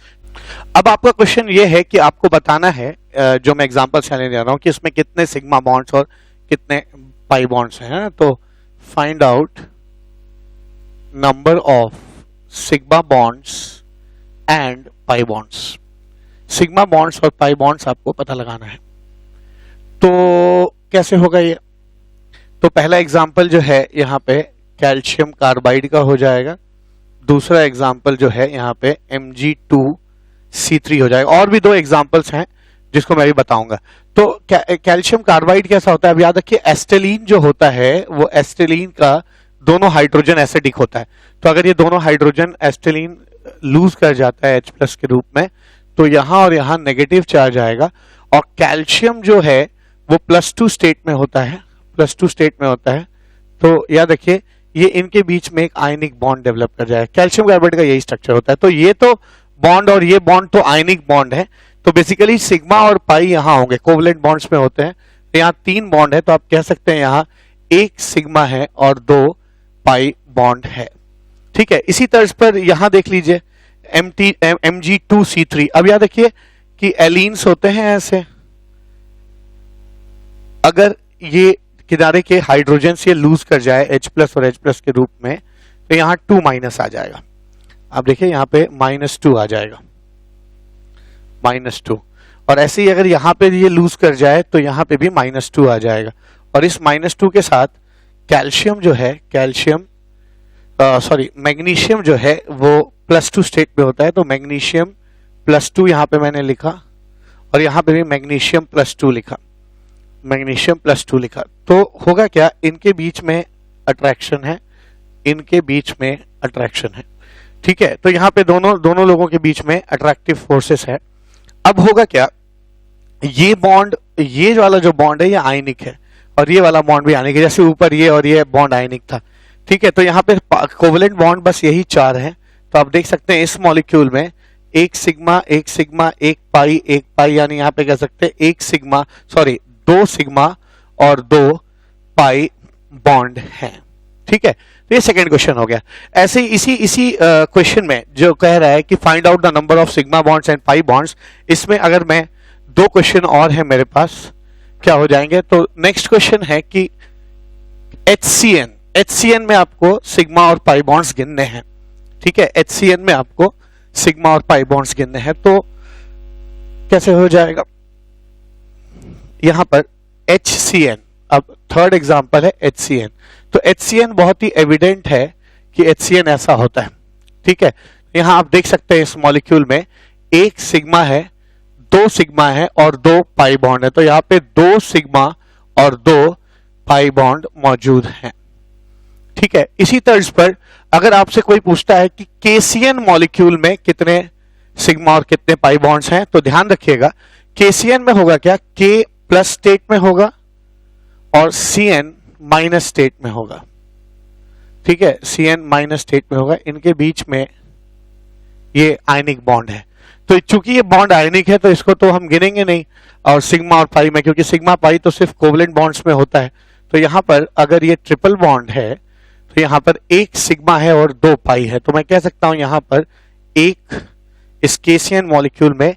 अब आपका क्वेश्चन ये है कि आपको बताना है, जो मैं एग्जांपल चलाने जा रहा हूं, कि इसमें कितने सिग्मा बॉन्ड्स और कितने पाई बॉन्ड्स हैं। तो find out number of sigma bonds and pi bonds. Sigma bonds और पाई बॉन्ड्स आपको पता लगाना है। तो कैसे होगा ये? तो पहला एग्जांपल जो है यहाँ पे कैल्शियम कार्बाइड का हो जाएगा, दूसरा एग्जांपल जो है यहाँ पे Mg2C3 हो जाएगा। और भी 2 एग्जांपल्स हैं जिसको मैं भी बताऊंगा। तो कैल्शियम कार्बाइड कैसा होता है, अब याद रखिए एस्टेलिन जो होता है वो एस्टेलिन का दोनों हाइड्रोजन एसिडिक होता है। तो अगर ये दोनों हाइड्रोजन एस्टेलिन लूज कर जाता है H+ के रूप में, तो यहां और यहां नेगेटिव चार्ज आएगा, और कैल्शियम जो है वो +2 स्टेट में होता है, तो याद रखिए ये इनके बीच में एक आयनिक बॉन्ड डेवलप कर जाएगा। कैल्शियम कार्बाइड का यही स्ट्रक्चर होता है। तो ये तो बॉन्ड और ये बॉन्ड तो आयनिक बॉन्ड है, तो बेसिकली सिग्मा और पाई यहां होंगे, कोवलेंट बॉन्ड्स में होते हैं। यहाँ 3 बॉन्ड है, तो आप कह सकते हैं यहाँ 1 सिग्मा है और 2 पाई बॉन्ड है, ठीक है। इसी तर्ज पर यहां देख लीजिए Mg2C3। अब याद रखिए कि एलीन्स होते हैं ऐसे, अगर ये किनारे के हाइड्रोजन से लूज कर जाए H+ और H+ के रूप में, तो यहां 2- आ जाएगा। आप देखिए यहां पे -2 आ जाएगा, -2। और ऐसे ही अगर यहां पे ये लूज कर जाए तो यहां पे भी -2 आ जाएगा। और इस -2 के साथ कैल्शियम जो है, मैग्नीशियम जो है वो +2 स्टेट में होता है, तो मैग्नीशियम +2 यहां पे मैंने लिखा, और यहां पे भी मैग्नीशियम +2 लिखा। तो होगा क्या, इनके बीच में अट्रैक्शन है, ठीक है। तो यहां पे दोनों लोगों के बीच में अट्रैक्टिव फोर्सेस है। अब होगा क्या, ये बॉन्ड, ये वाला जो बॉन्ड है ये आयनिक है, और ये वाला बॉन्ड भी आयनिक है, जैसे ऊपर ये और ये बॉन्ड आयनिक था, ठीक है, तो यहाँ पे कोवेलेंट बॉन्ड बस यही 4 हैं। तो आप देख सकते हैं इस मॉलिक्यूल में एक सिग्मा एक पाई यानी यहाँ पे कह सकते हैं एक सिग्मा सॉरी 2 सिग्मा और 2 पाई बॉन्ड हैं। ठीक है, तो ये सेकंड क्वेश्चन हो गया। ऐसे ही इसी क्वेश्चन में जो कह रहा है कि find out the number of sigma bonds and pi bonds, इसमें अगर मैं 2 क्वेश्चन और है मेरे पास, क्या हो जाएंगे। तो नेक्स्ट क्वेश्चन है कि HCN में आपको सिग्मा और पाई बॉन्ड्स गिनने हैं। ठीक है, HCN में आपको सिग्मा और पाई बॉन्ड्स गिनने हैं, तो कैसे हो जाएगा। यहां पर HCN, अब थर्ड एग्जांपल है HCN। तो HCN बहुत ही एविडेंट है कि HCN ऐसा होता है। ठीक है, यहां आप देख सकते हैं इस मॉलिक्यूल में एक सिग्मा है, 2 सिग्मा है और 2 पाई बॉन्ड है। तो यहां पे 2 सिग्मा और 2 पाई बॉन्ड मौजूद हैं। ठीक है, इसी तर्ज पर अगर आपसे कोई पूछता है कि KCN मॉलिक्यूल में कितने सिग्मा और कितने पाई बॉन्ड्स हैं, तो ध्यान रखिएगा KCN में होगा क्या, K प्लस स्टेट में होगा और CN माइनस स्टेट में होगा। ठीक है, CN माइनस स्टेट में होगा, इनके बीच में ये आयनिक बॉन्ड है। तो चूंकि ये बॉन्ड आयनिक है तो इसको तो हम गिनेंगे नहीं, और सिग्मा और पाई में, क्योंकि सिग्मा पाई तो सिर्फ कोवेलेंट बॉन्ड्स में होता है। तो यहां पर अगर ये ट्रिपल बॉन्ड है तो यहां पर एक सिग्मा है और 2 पाई है। तो मैं कह सकता हूं यहां पर इस KCN मॉलिक्यूल में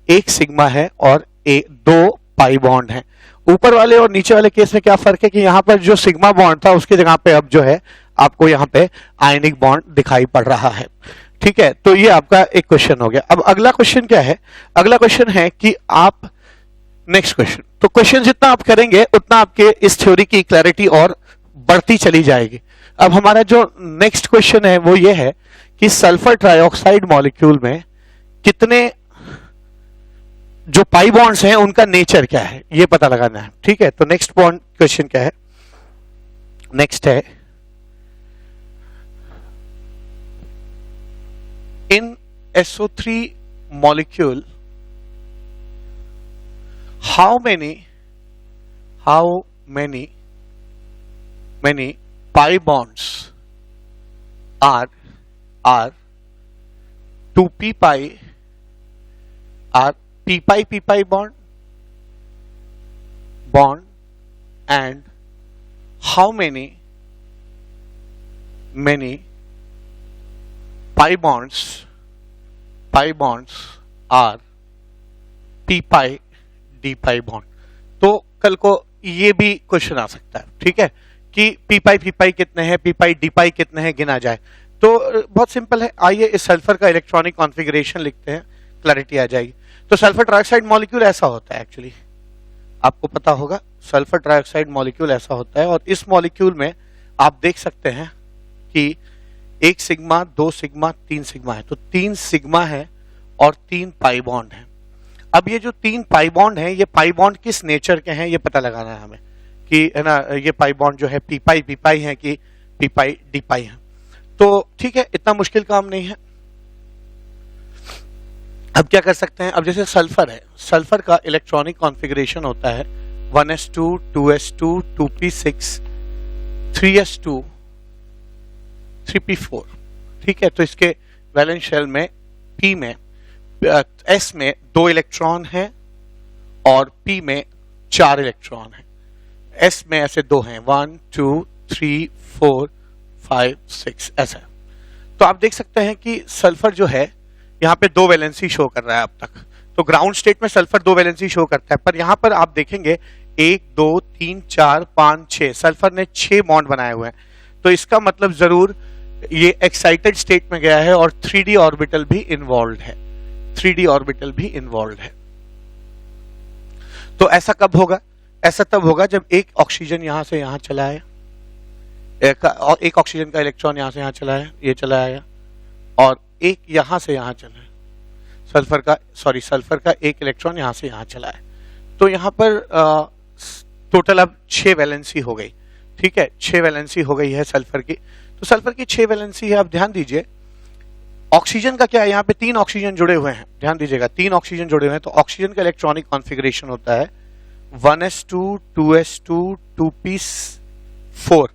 एक सिग्मा है और 2 पाई बॉन्ड है। ऊपर वाले और नीचे वाले केस में क्या फर्क है कि यहां पर जो सिग्मा बॉन्ड था उसकी जगह पे अब जो है आपको यहां पे आयनिक बॉन्ड दिखाई पड़ रहा है। ठीक है, तो ये आपका एक क्वेश्चन हो गया। अब अगला क्वेश्चन क्या है, अगला क्वेश्चन है कि आप नेक्स्ट क्वेश्चन, तो क्वेश्चन जितना आप करेंगे उतना आपके इस थ्योरी की क्लैरिटी और बढ़ती चली जाएगी। अब हमारा जो नेक्स्ट क्वेश्चन है वो ये है कि सल्फर ट्राइऑक्साइड मॉलिक्यूल में कितने जो पाई बॉन्ड्स हैं उनका नेचर क्या है, ये पता लगाना है। ठीक है, तो नेक्स्ट बॉन्ड क्वेश्चन क्या है, नेक्स्ट है इन SO3 molecule how many pi bonds are 2p pi are p pi bond and how many pi bonds are p pi d pi bond। तो कल को ये भी क्वेश्चन आ सकता है। ठीक है, कि p pi कितने हैं, p pi d pi कितने हैं, गिना जाए। तो बहुत सिंपल है, आइए इस सल्फर का इलेक्ट्रॉनिक कॉन्फ़िगरेशन लिखते हैं, क्लैरिटी आ जाएगी। तो सल्फर ट्राइऑक्साइड मॉलिक्यूल ऐसा होता है, एक्चुअली आपको पता होगा सल्फर ट्राइऑक्साइड मॉलिक्यूल ऐसा होता है। और इस मॉलिक्यूल में आप देख सकते हैं कि 1 सिग्मा 2 सिग्मा 3 सिग्मा है। तो 3 सिग्मा है और 3 पाई बॉन्ड है। अब ये जो 3 पाई बॉन्ड है, ये पाई बॉन्ड किस नेचर के हैं ये पता लगाना है हमें, कि है ना, ये पाई बॉन्ड जो है पी पाई है कि पी पाई डी पाई है। तो ठीक है, इतना मुश्किल काम नहीं है। अब क्या कर सकते हैं, अब जैसे सल्फर है, सल्फर का इलेक्ट्रॉनिक कॉन्फ़िगरेशन होता है 1s2 2s2 2p6 3s2 3p4। ठीक है, तो इसके वैलेंस शेल में p में s में 2 इलेक्ट्रॉन है और p में 4 इलेक्ट्रॉन है। s में ऐसे 2 हैं, 1 2 3 4 5 6 ऐसा। तो आप देख सकते हैं कि सल्फर जो है यहाँ पे 2 वैलेंसी शो कर रहा है अब तक। तो ग्राउंड स्टेट में सल्फर 2 वैलेंसी शो करता है, पर यहाँ पर आप देखेंगे 1 2 3 4 5 6 सल्फर ने 6 बॉन्ड बनाए हुए हैं। तो इसका मतलब जरूर ये एक्साइटेड स्टेट में गया है और 3d ऑर्बिटल भी इन्वॉल्व है, 3d ऑर्बिटल भी इन्वॉल्व है। तो ऐसा कब होगा, ऐसा तब होगा जब एक ऑक्सीजन यहां से यहां चला है, एक ऑक्सीजन का इलेक्ट्रॉन यहां से यहां चला है, ये चला आया, और एक यहां से यहां चला है, सल्फर का एक इलेक्ट्रॉन यहां से यहां चला है। तो यहां पर टोटल अब 6 वैलेंसी हो गई। ठीक है, 6 वैलेंसी हो गई है सल्फर की। तो सल्फर की 6 वैलेंसी है। अब ध्यान दीजिए ऑक्सीजन का क्या है, यहाँ पे 3 ऑक्सीजन जुड़े हुए हैं, ध्यान दीजिएगा 3 ऑक्सीजन जुड़े हुए हैं। तो ऑक्सीजन का इलेक्ट्रॉनिक कॉन्फ़िगरेशन होता है 1s2 2s2 2p4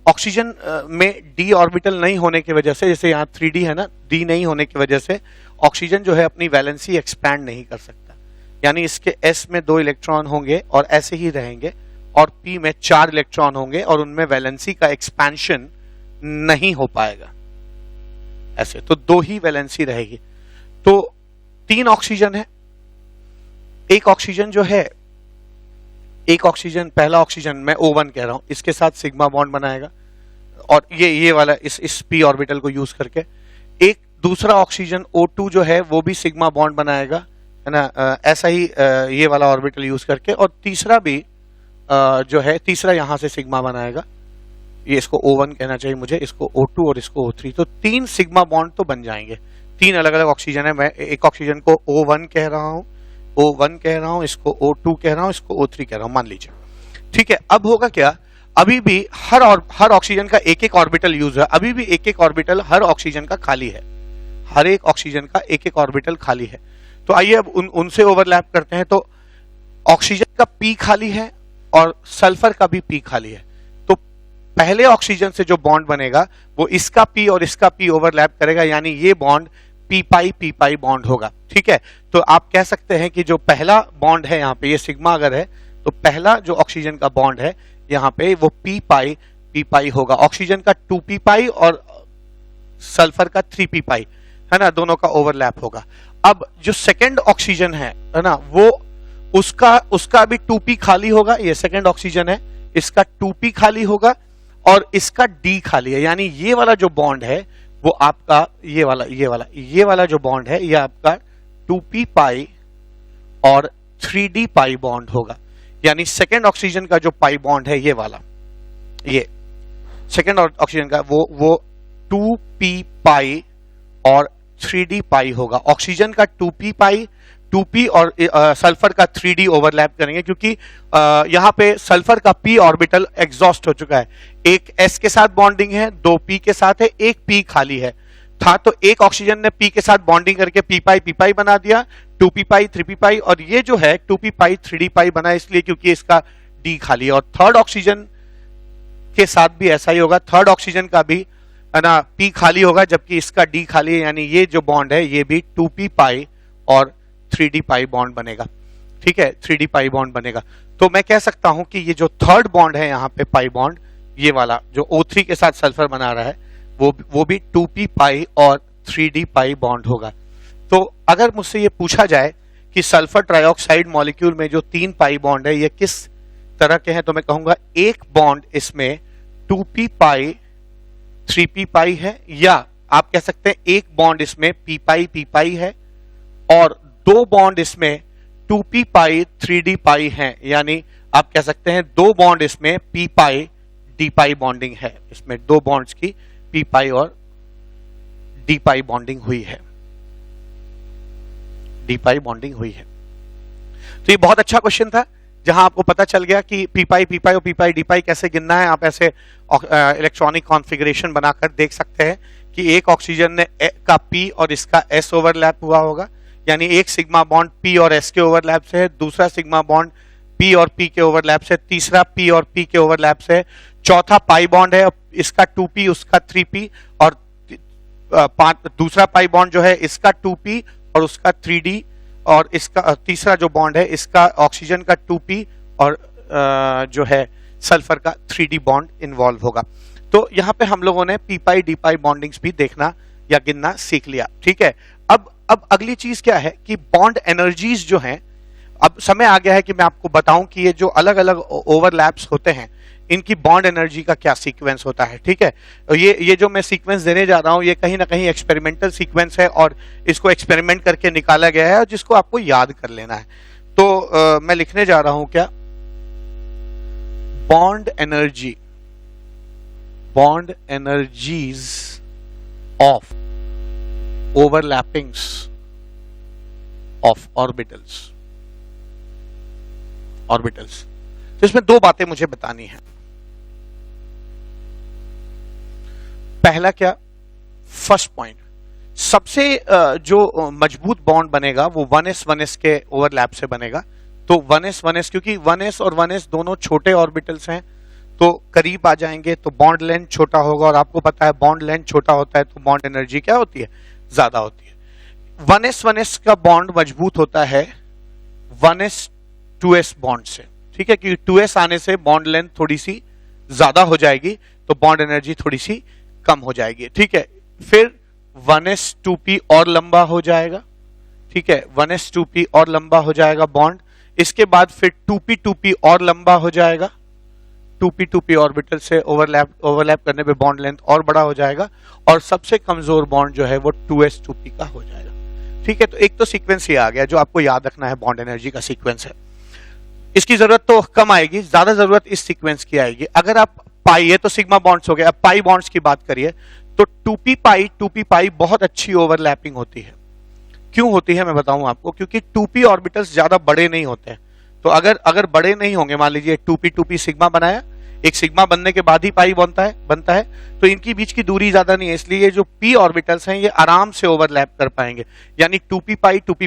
ऑक्सीजन में डी ऑर्बिटल नहीं होने की वजह से, जैसे यहाँ 3D है ना, डी नहीं होने की वजह से ऑक्सीजन जो है अपनी वैलेंसी एक्सपैंड नहीं कर सकता, यानी इसके S में 2 इलेक्ट्रॉन होंगे और ऐसे ही रहेंगे, और P में 4 इलेक्ट्रॉन होंगे और उनमें वैलेंसी का एक्सपेंशन नहीं हो पाएगा ऐसे, तो 2 ही वैलेंसी रहेगी। तो 3 ऑक्सीजन है, एक ऑक्सीजन जो है, एक ऑक्सीजन, पहला ऑक्सीजन मैं O1 कह रहा हूं, इसके साथ सिग्मा बॉन्ड बनाएगा और ये वाला इस p ऑर्बिटल को यूज करके। एक दूसरा ऑक्सीजन O2 जो है वो भी सिग्मा बॉन्ड बनाएगा, है ना, ऐसा ही ये वाला ऑर्बिटल यूज करके, और तीसरा भी जो है, तीसरा यहां से सिग्मा बनाएगा, ये इसको O1 कहना चाहिए मुझे, इसको O2 और इसको O3, तो 3 सिग्मा बॉन्ड तो बन जाएंगे। 3 अलग अलग ऑक्सीजन है, मैं एक ऑक्सीजन को O1 कह रहा हूं, O1 कह रहा हूं, इसको O2 कह रहा हूं, इसको O3 कह रहा हूं, मान लीजिए। ठीक है, अब होगा क्या, अभी भी हर ऑक्सीजन का एक एक ऑर्बिटल यूज है, अभी भी एक एक ऑर्बिटल हर ऑक्सीजन का खाली है, हर एक ऑक्सीजन का एक एक ऑर्बिटल खाली है। तो आइए अब उनसे ओवरलैप करते हैं। तो ऑक्सीजन का P खाली है और सल्फर का भी P खाली है, तो पहले ऑक्सीजन से जो बॉन्ड बनेगा वो इसका P और इसका P ओवरलैप करेगा, यानी ये बॉन्ड P पाई बॉन्ड होगा। ठीक है, तो आप कह सकते हैं कि जो पहला बॉन्ड है यहाँ पे, ये सिग्मा अगर है तो पहला जो ऑक्सीजन का बॉन्ड है यहाँ पे वो P पाई होगा, ऑक्सीजन का 2P पाई और सल्फर का 3P पाई, है ना, दोनों का ओवरलैप होगा। अब जो सेकेंड ऑक्सीजन है ना, वो उसका भी 2P खाली होगा, ये सेकेंड ऑक्सीजन है, इसका 2P खाली होगा और इसका D खाली है, यानी ये वाला जो बॉन्ड है वो आपका ये वाला जो बॉन्ड है ये आपका 2P पाई और 3D पाई बॉन्ड होगा, यानी सेकेंड ऑक्सीजन का जो पाई बॉन्ड है ये वाला, ये सेकेंड ऑक्सीजन का वो 2P पाई और 3D पाई होगा। ऑक्सीजन का 2P पाई, 2P और सल्फर का 3D ओवरलैप करेंगे, क्योंकि यहां पे सल्फर का P ऑर्बिटल एग्जॉस्ट हो चुका है, एक S के साथ बॉन्डिंग है, 2 P के साथ है, एक P खाली है था, तो एक ऑक्सीजन ने P के साथ बॉन्डिंग करके P पाई बना दिया, 2P पाई 3P पाई, और ये जो है 2P पाई 3D पाई बना इसलिए क्योंकि इसका D खाली है। और थर्ड ऑक्सीजन के साथ भी ऐसा ही होगा, थर्ड ऑक्सीजन का भी है ना P खाली होगा जबकि इसका D खाली है, यानी ये जो बॉन्ड है ये भी 2P पाई और 3D पाई बॉन्ड बनेगा। ठीक है, 3D पाई बॉन्ड बनेगा। तो मैं कह सकता हूं कि ये जो थर्ड बॉन्ड है यहाँ पे पाई बॉन्ड, ये वाला जो O3 के साथ सल्फर बना रहा है वो भी 2P पाई और 3D पाई बॉन्ड होगा। तो अगर मुझसे ये पूछा जाए कि सल्फर ट्राइऑक्साइड मॉलिक्यूल में जो 3 पाई बॉन्ड है ये किस तरह के हैं, तो मैं कहूंगा एक बॉन्ड इसमें 2P पाई 3P पाई है, या आप कह सकते हैं एक बॉन्ड इसमें P पाई है और 2 बॉन्ड इसमें 2P पाई 3D पाई है, यानी आप कह सकते हैं 2 बॉन्ड इसमें P पाई D पाई बॉन्डिंग है, इसमें 2 बॉन्ड्स की P पाई और D पाई बॉन्डिंग हुई है, D पाई बॉन्डिंग हुई है। तो ये बहुत अच्छा क्वेश्चन था जहां आपको पता चल गया कि P पाई और P पाई D पाई कैसे गिनना है। आप ऐसे इलेक्ट्रॉनिक कॉन्फ़िगरेशन बनाकर देख सकते हैं कि एक ऑक्सीजन ने का P और इसका S ओवरलैप हुआ होगा, यानी एक सिग्मा बॉन्ड P और S के ओवरलैप से है, दूसरा सिग्मा बॉन्ड P और P के ओवरलैप से, तीसरा P और P के ओवरलैप से, चौथा पाई बॉन्ड है, इसका 2P उसका 3P, और दूसरा पाई बॉन्ड जो है इसका 2P और उसका 3D, और इसका तीसरा जो बॉन्ड है इसका ऑक्सीजन का 2P और जो है सल्फर का 3D बॉन्ड इन्वॉल्व होगा। तो यहाँ पे हम लोगों ने P पाई D पाई बॉन्डिंग्स भी देखना या गिनना सीख लिया। ठीक है, अब अगली चीज क्या है कि बॉन्ड एनर्जीज जो हैं, अब समय आ गया है कि मैं आपको बताऊं कि ये जो अलग अलग ओवरलैप्स होते हैं इनकी बॉन्ड एनर्जी का क्या सीक्वेंस होता है। ठीक है, ये जो मैं सीक्वेंस देने जा रहा हूं ये कहीं ना कहीं एक्सपेरिमेंटल सीक्वेंस है और इसको एक्सपेरिमेंट करके निकाला गया है और जिसको आपको याद कर लेना है। तो मैं लिखने जा रहा हूं क्या, bond energies of overlappings of orbitals. तो इसमें 2 बातें मुझे बतानी है। पहला क्या, फर्स्ट पॉइंट, सबसे जो मजबूत बॉन्ड बनेगा वो 1s के ओवरलैप से बनेगा। तो 1s क्योंकि 1s और 1s दोनों छोटे ऑर्बिटल्स हैं, तो करीब आ जाएंगे तो बॉन्ड लेंथ छोटा होगा, और आपको पता है बॉन्ड लेंथ छोटा होता है तो बॉन्ड एनर्जी क्या होती है, ज्यादा होती है। 1s का बॉन्ड मजबूत होता है 1s बॉन्ड से, ठीक है, क्योंकि 2s आने से बॉन्ड लेंथ थोड़ी सी ज्यादा हो जाएगी तो बॉन्ड एनर्जी थोड़ी सी कम हो जाएगी, ठीक है। फिर 1s और लंबा हो जाएगा, ठीक है, 1s और लंबा हो जाएगा बॉन्ड। इसके बाद फिर 2p और लंबा हो जाएगा, 2p ऑर्बिटल से ओवरलैप करने पे बॉन्ड लेंथ और बड़ा हो जाएगा, और सबसे कमजोर बॉन्ड जो है वो 2s का हो जाएगा, ठीक है। तो एक तो सीक्वेंस ये आ गया जो आपको याद रखना है, बॉन्ड एनर्जी का सीक्वेंस है। इसकी जरूरत तो कम आएगी, ज्यादा जरूरत इस सीक्वेंस की आएगी। अगर आप पाई, ये तो सिग्मा बॉन्ड्स हो गए, अब पाई बॉन्ड्स की बात करिए तो 2p पाई बहुत अच्छी ओवरलैपिंग होती है। क्यों होती है मैं बताऊं आपको, क्योंकि 2p ऑर्बिटल्स ज्यादा बड़े नहीं होते हैं। तो अगर बड़े नहीं होंगे, मान लीजिए 2p सिग्मा बनाया, एक सिग्मा बनने के बाद ही पाई बनता है तो इनकी बीच की दूरी ज्यादा नहीं है, इसलिए ये जो p ऑर्बिटल्स हैं ये आराम से ओवरलैप कर पाएंगे। यानी 2p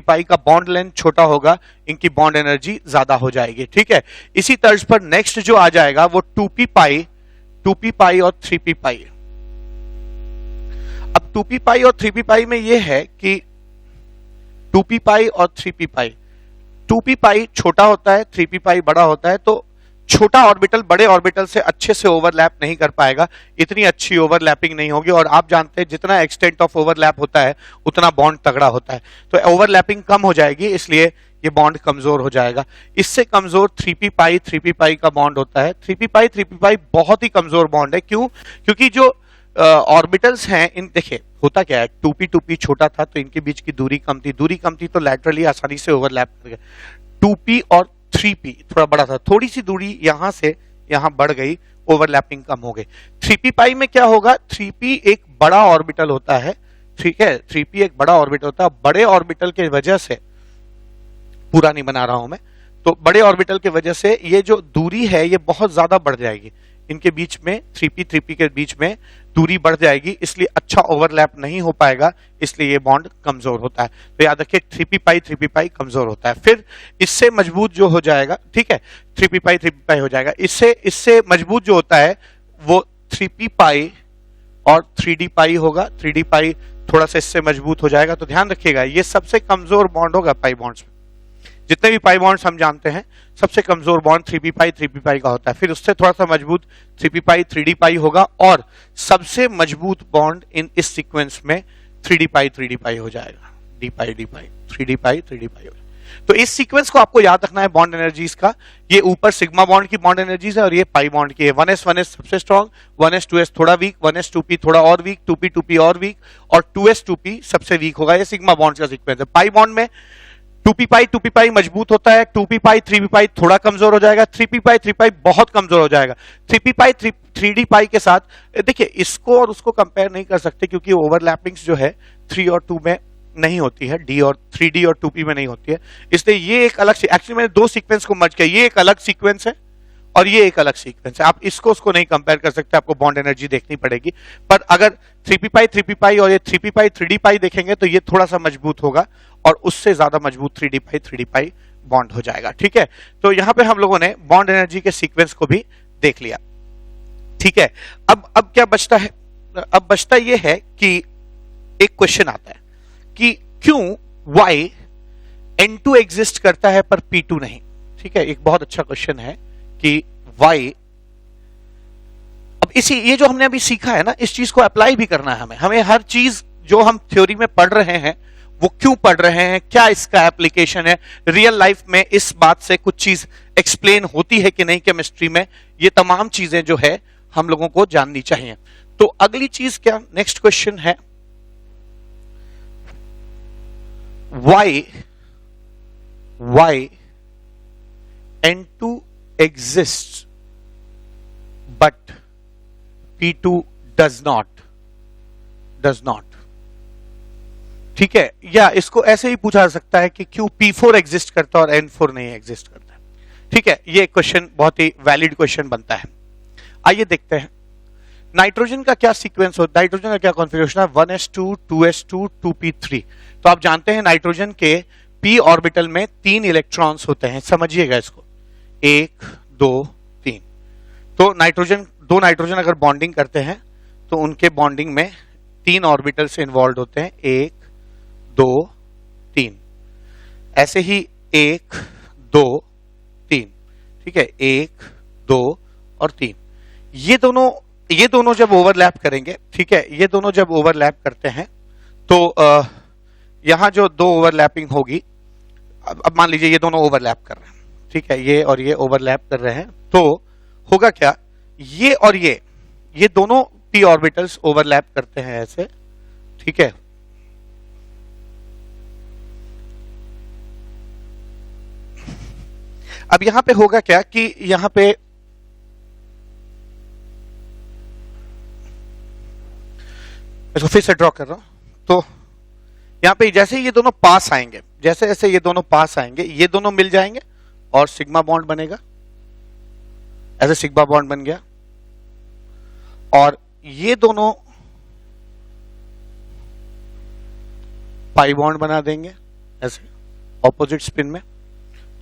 पाई का बॉन्ड लेंथ छोटा होगा, इनकी बॉन्ड एनर्जी ज्यादा हो जाएगी, ठीक है। इसी तर्ज पर नेक्स्ट जो आ जाएगा वो 2p पाई और 3p पाई। अब 2p पाई और 3p पाई में ये है कि 2p पाई और 3p पाई, 2p पाई छोटा होता है, 3p पाई बड़ा होता है, तो छोटा ऑर्बिटल बड़े ऑर्बिटल से अच्छे से ओवरलैप नहीं कर पाएगा, इतनी अच्छी ओवरलैपिंग नहीं होगी। और आप जानते हैं जितना एक्सटेंट ऑफ ओवरलैप होता है उतना बॉन्ड तगड़ा होता है, तो ओवरलैपिंग कम हो जाएगी, इसलिए ये बॉन्ड कमजोर हो जाएगा। इससे कमजोर 3p पाई का बॉन्ड होता है। 3p पाई बहुत ही कमजोर बॉन्ड है। क्यों? क्योंकि जो ऑर्बिटल्स हैं, इन देखिए होता क्या है, 2p छोटा था तो इनके बीच की दूरी कम थी तो लैटरली आसानी से ओवरलैप कर गए। 2p और 3p थोड़ा बड़ा था, थोड़ी सी दूरी यहां से यहां बढ़ गई, ओवरलैपिंग कम हो गई। 3p पाई में क्या होगा, 3p एक बड़ा ऑर्बिटल होता है, ठीक है, 3p एक बड़ा ऑर्बिटल होता है। बड़े ऑर्बिटल के वजह से, पूरा नहीं बना रहा हूं मैं, तो बड़े ऑर्बिटल के वजह से ये जो दूरी है ये बहुत ज्यादा बढ़ जाएगी, इनके बीच में 3p के बीच में दूरी बढ़ जाएगी, इसलिए अच्छा ओवरलैप नहीं हो पाएगा, इसलिए ये बॉन्ड कमजोर होता है। तो याद रखिए 3p पाई कमजोर होता है। फिर इससे मजबूत जो हो जाएगा, ठीक है, 3p पाई हो जाएगा। इससे मजबूत जो होता है वो 3p पाई और 3d पाई होगा। 3d पाई थोड़ा सा इससे मजबूत हो जाएगा। तो ध्यान रखिएगा ये सबसे कमजोर बॉन्ड होगा पाई बॉन्ड्स में। जितने भी पाई बॉन्ड्स हम जानते हैं सबसे कमजोर बॉन्ड 3p पाई का होता है। फिर उससे थोड़ा सा मजबूत 3p पाई 3d पाई होगा, और सबसे मजबूत बॉन्ड इस सीक्वेंस में 3d पाई हो जाएगा। d पाई 3d पाई हो जाएगा। तो इस सीक्वेंस को आपको याद रखना है बॉन्ड एनर्जीज का। ये ऊपर सिग्मा बॉन्ड की बॉन्ड एनर्जीज है और ये पाई बॉन्ड की है। 1s सबसे स्ट्रॉन्ग, 1s थोड़ा वीक, 1s थोड़ा और वीक, 2p और वीक, और 2s सबसे वीक होगा। ये सिग्मा बॉन्ड का सीक्वेंस है। पाई बॉन्ड में 2p पाई मजबूत होता है, 2p पाई 3p पाई थोड़ा कमजोर हो जाएगा, 3p पाई बहुत कमजोर हो जाएगा। 3p पाई 3d पाई के साथ देखिए इसको और उसको कंपेयर नहीं कर सकते क्योंकि ओवरलैपिंग्स जो है 3 और 2 में नहीं होती है, d और 3d और 2p में नहीं होती है, इसलिए ये एक अलग, एक्चुअली मैंने दो सीक्वेंस को मर्ज किया, ये एक अलग सीक्वेंस है और ये एक अलग सीक्वेंस है। आप इसको उसको नहीं कंपेयर कर सकते, आपको बॉन्ड एनर्जी देखनी पड़ेगी। पर अगर 3p पाई और ये 3p पाई 3d पाई देखेंगे तो ये थोड़ा सा मजबूत होगा और उससे ज्यादा मजबूत 3d पाई बॉन्ड हो जाएगा, ठीक है। तो यहां पे हम लोगों ने बॉन्ड एनर्जी के सीक्वेंस को भी देख लिया, ठीक है। अब क्या बचता है? अब बचता ये है कि एक क्वेश्चन आता है कि क्यों y n2 एग्जिस्ट करता है पर p2 नहीं, ठीक है। एक बहुत अच्छा क्वेश्चन है कि y, अब ये जो हमने अभी सीखा है ना, इस चीज को अप्लाई भी करना है हमें हर चीज जो हम थ्योरी में पढ़ रहे हैं वो क्यों पढ़ रहे हैं, क्या इसका एप्लीकेशन है, रियल लाइफ में इस बात से कुछ चीज एक्सप्लेन होती है कि नहीं केमिस्ट्री में, ये तमाम चीजें जो है हम लोगों को जाननी चाहिए। तो अगली चीज क्या, नेक्स्ट क्वेश्चन है why n2 exists but p2 does not, ठीक है। या इसको ऐसे ही पूछा जा सकता है कि क्यों p4 एग्जिस्ट करता है और n4 नहीं एग्जिस्ट करता, ठीक है। ये क्वेश्चन बहुत ही वैलिड क्वेश्चन बनता है। आइए देखते हैं नाइट्रोजन का क्या सीक्वेंस होता है, नाइट्रोजन का क्या कॉन्फ़िगरेशन है, 1s2 2s2 2p3। तो आप जानते हैं नाइट्रोजन के p ऑर्बिटल में 3 इलेक्ट्रॉन्स होते हैं, समझिएगा इसको, 1 2 3। तो दो नाइट्रोजन अगर बॉन्डिंग करते हैं तो उनके बॉन्डिंग में 3 ऑर्बिटल्स इन्वॉल्व होते हैं, 1 2 3। ऐसे ही 1 2 3, ठीक है, 1 2 और 3। ये दोनों जब ओवरलैप करेंगे, ठीक है, ये दोनों जब ओवरलैप करते हैं तो यहां जो 2 ओवरलैपिंग होगी, अब मान लीजिए ये दोनों ओवरलैप कर रहे हैं, ठीक है, ये और ये ओवरलैप कर रहे हैं, तो होगा क्या, ये और ये दोनों p ऑर्बिटल्स ओवरलैप करते हैं ऐसे, ठीक है। अब यहां पे होगा क्या कि यहां पे इसको फिर से ड्रॉ कर रहा हूं, तो यहां पे जैसे ये दोनों पास आएंगे, जैसे जैसे ये दोनों पास आएंगे, ये दोनों मिल जाएंगे और सिग्मा बॉन्ड बनेगा, ऐसे सिग्मा बॉन्ड बन गया। और ये दोनों पाई बॉन्ड बना देंगे ऐसे ऑपोजिट स्पिन में,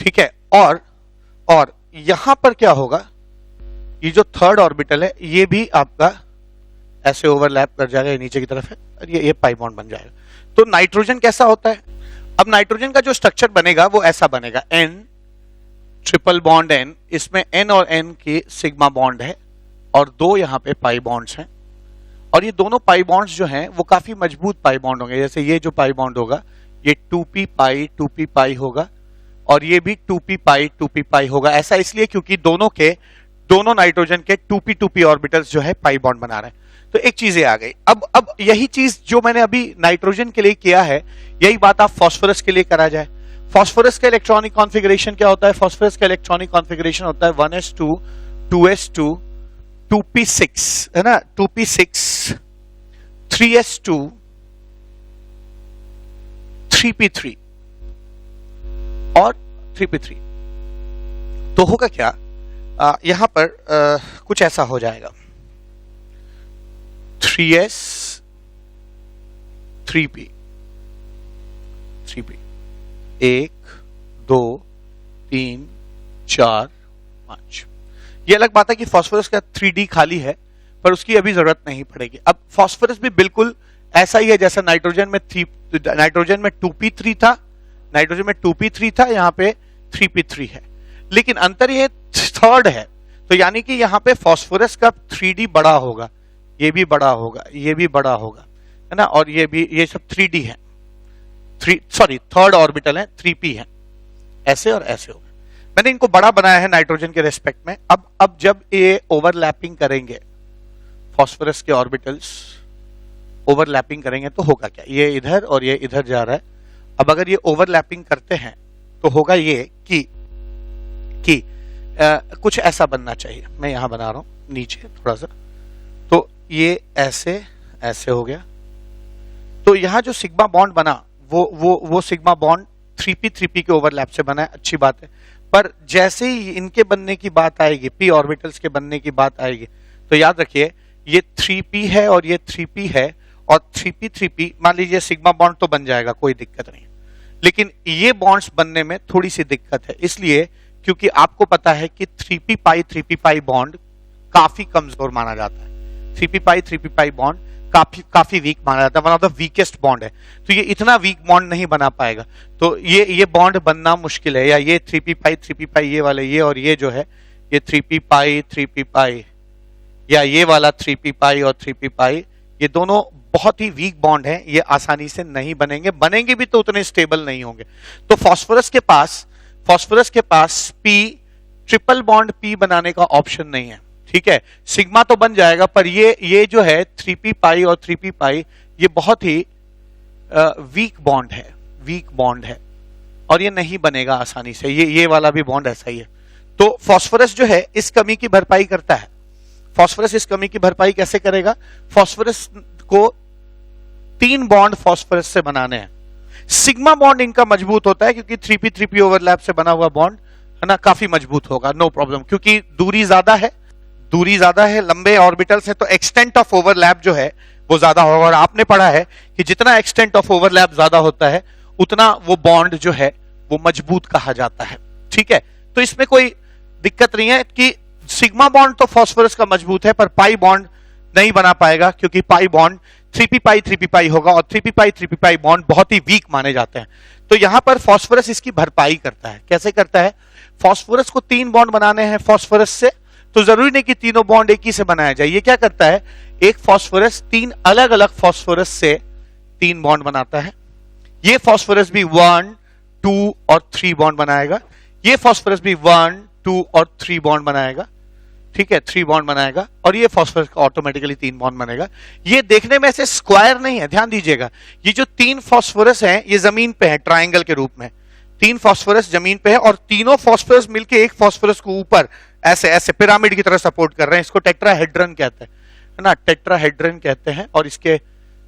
ठीक है। और यहां पर क्या होगा, ये जो थर्ड ऑर्बिटल है ये भी आपका ऐसे ओवरलैप कर जाएगा, ये नीचे की तरफ है, और ये पाई बॉन्ड बन जाएगा। तो नाइट्रोजन कैसा होता है, अब नाइट्रोजन का जो स्ट्रक्चर बनेगा वो ऐसा बनेगा, N ट्रिपल बॉन्ड N, इसमें N और N की सिग्मा बॉन्ड है और 2 यहां पे पाई बॉन्ड्स हैं, और ये दोनों पाई बॉन्ड्स जो हैं वो काफी मजबूत पाई बॉन्ड होंगे। जैसे ये जो पाई बॉन्ड होगा ये 2p पाई होगा, और ये भी 2p पाई होगा। ऐसा इसलिए क्योंकि दोनों नाइट्रोजन के 2p ऑर्बिटल्स जो है पाई बॉन्ड बना रहे हैं। तो एक चीज आ गई। अब यही चीज जो मैंने अभी नाइट्रोजन के लिए किया है, यही बात आप फास्फोरस के लिए करा जाए। फास्फोरस का इलेक्ट्रॉनिक कॉन्फ़िगरेशन क्या होता है, फास्फोरस का इलेक्ट्रॉनिक कॉन्फ़िगरेशन होता है 1s2 2s2 2p6, है ना, 2p6 3s2 3p3 और 3p3। तो होगा क्या, यहां पर कुछ ऐसा हो जाएगा, 3s 3p 1 2 3 4 5। ये अलग बात है कि फास्फोरस का 3d खाली है, पर उसकी अभी जरूरत नहीं पड़ेगी। अब फास्फोरस भी बिल्कुल ऐसा ही है जैसा नाइट्रोजन में 2p3 था, नाइट्रोजन में 2p3 था, यहां पे 3p3 है, लेकिन अंतर ये थर्ड है। तो यानी कि यहां पे फास्फोरस का 3d बड़ा होगा, ये भी बड़ा होगा, ये भी बड़ा होगा, है ना, और ये सब 3d है, थर्ड ऑर्बिटल है, 3p है, ऐसे और ऐसे होगा। मैंने इनको बड़ा बनाया है नाइट्रोजन के रेस्पेक्ट में। अब जब ये ओवरलैपिंग करेंगे, फास्फोरस के ऑर्बिटल्स ओवरलैपिंग करेंगे तो होगा क्या, ये इधर और ये इधर जा रहा है। अब अगर ये ओवरलैपिंग करते हैं तो होगा ये कि कुछ ऐसा बनना चाहिए। मैं यहां बना रहा हूं नीचे थोड़ा सा, तो ये ऐसे ऐसे हो गया। तो यहां जो सिग्मा बॉन्ड बना वो सिग्मा बॉन्ड 3p के ओवरलैप से बना है, अच्छी बात है। पर जैसे ही इनके बनने की बात आएगी, p ऑर्बिटल्स के बनने की बात आएगी, तो याद रखिए ये 3p है और ये 3p है, और 3p मान लीजिए सिग्मा बॉन्ड तो बन जाएगा, कोई दिक्कत नहीं, लेकिन ये बॉन्ड्स बनने में थोड़ी सी दिक्कत है। इसलिए क्योंकि आपको पता है कि 3p पाई बॉन्ड काफी कमजोर माना जाता है, 3p पाई बॉन्ड काफी वीक माना जाता है, one of the weakest bond है। तो ये इतना वीक बॉन्ड नहीं बना पाएगा, तो ये बॉन्ड बनना मुश्किल है। या ये 3p पाई ये वाले, ये और ये जो है ये 3p पाई, या ये वाला 3p पाई और 3p पाई, ये दोनों बहुत ही वीक बॉन्ड है, ये आसानी से नहीं बनेंगे भी तो उतने स्टेबल नहीं होंगे। तो फास्फोरस के पास p ट्रिपल बॉन्ड p बनाने का ऑप्शन नहीं है, ठीक है। सिग्मा तो बन जाएगा, पर ये जो है 3p पाई और 3p पाई, ये बहुत ही वीक बॉन्ड है, और ये नहीं बनेगा आसानी से। ये वाला भी बॉन्ड ऐसा ही है। तो फास्फोरस जो है इस कमी की भरपाई करता है। फास्फोरस इस कमी की भरपाई कैसे करेगा, फास्फोरस को 3 बॉन्ड फास्फोरस से बनाने हैं। सिग्मा बॉन्ड इनका मजबूत होता है क्योंकि 3p ओवरलैप से बना हुआ बॉन्ड है ना, काफी मजबूत होगा, नो प्रॉब्लम, क्योंकि दूरी ज्यादा है, लंबे ऑर्बिटल्स है, तो एक्सटेंट ऑफ ओवरलैप जो है वो ज्यादा होगा। और आपने पढ़ा है कि जितना एक्सटेंट ऑफ ओवरलैप ज्यादा होता है उतना वो बॉन्ड जो है वो मजबूत कहा जाता है, ठीक है। तो इसमें कोई दिक्कत नहीं है कि सिग्मा बॉन्ड तो फास्फोरस का मजबूत है, पर पाई बॉन्ड नहीं बना पाएगा, क्योंकि पाई बॉन्ड 3p पाई होगा, और 3p पाई बॉन्ड बहुत ही वीक माने जाते हैं। तो यहां पर फास्फोरस इसकी भरपाई करता है। कैसे करता है? फास्फोरस को 3 बॉन्ड बनाने हैं फास्फोरस से, तो जरूरी नहीं कि तीनों बॉन्ड एक ही से बनाया जाए। ये क्या करता है? एक फास्फोरस 3 अलग अलग फास्फोरस से 3 बॉन्ड बनाता है। ये फास्फोरस भी 1, 2 और 3 बॉन्ड बनाएगा। ये फास्फोरस भी 1, 2 और 3 बॉन्ड बनाएगा। ठीक है, 3 बॉन्ड बनाएगा, और ये फास्फोरस का ऑटोमेटिकली 3 बॉन्ड बनेगा। ये देखने में ऐसे स्क्वायर नहीं है, ध्यान दीजिएगा। ये जो 3 फास्फोरस हैं, ये जमीन पे है ट्राइंगल के रूप में। 3 फास्फोरस जमीन पे है, और तीनों फास्फोरस मिलके एक फास्फोरस को ऊपर ऐसे ऐसे पिरामिड की तरह सपोर्ट कर रहे हैं। इसको टेट्राहेड्रन कहते हैं, है ना, टेट्राहेड्रन कहते हैं। और इसके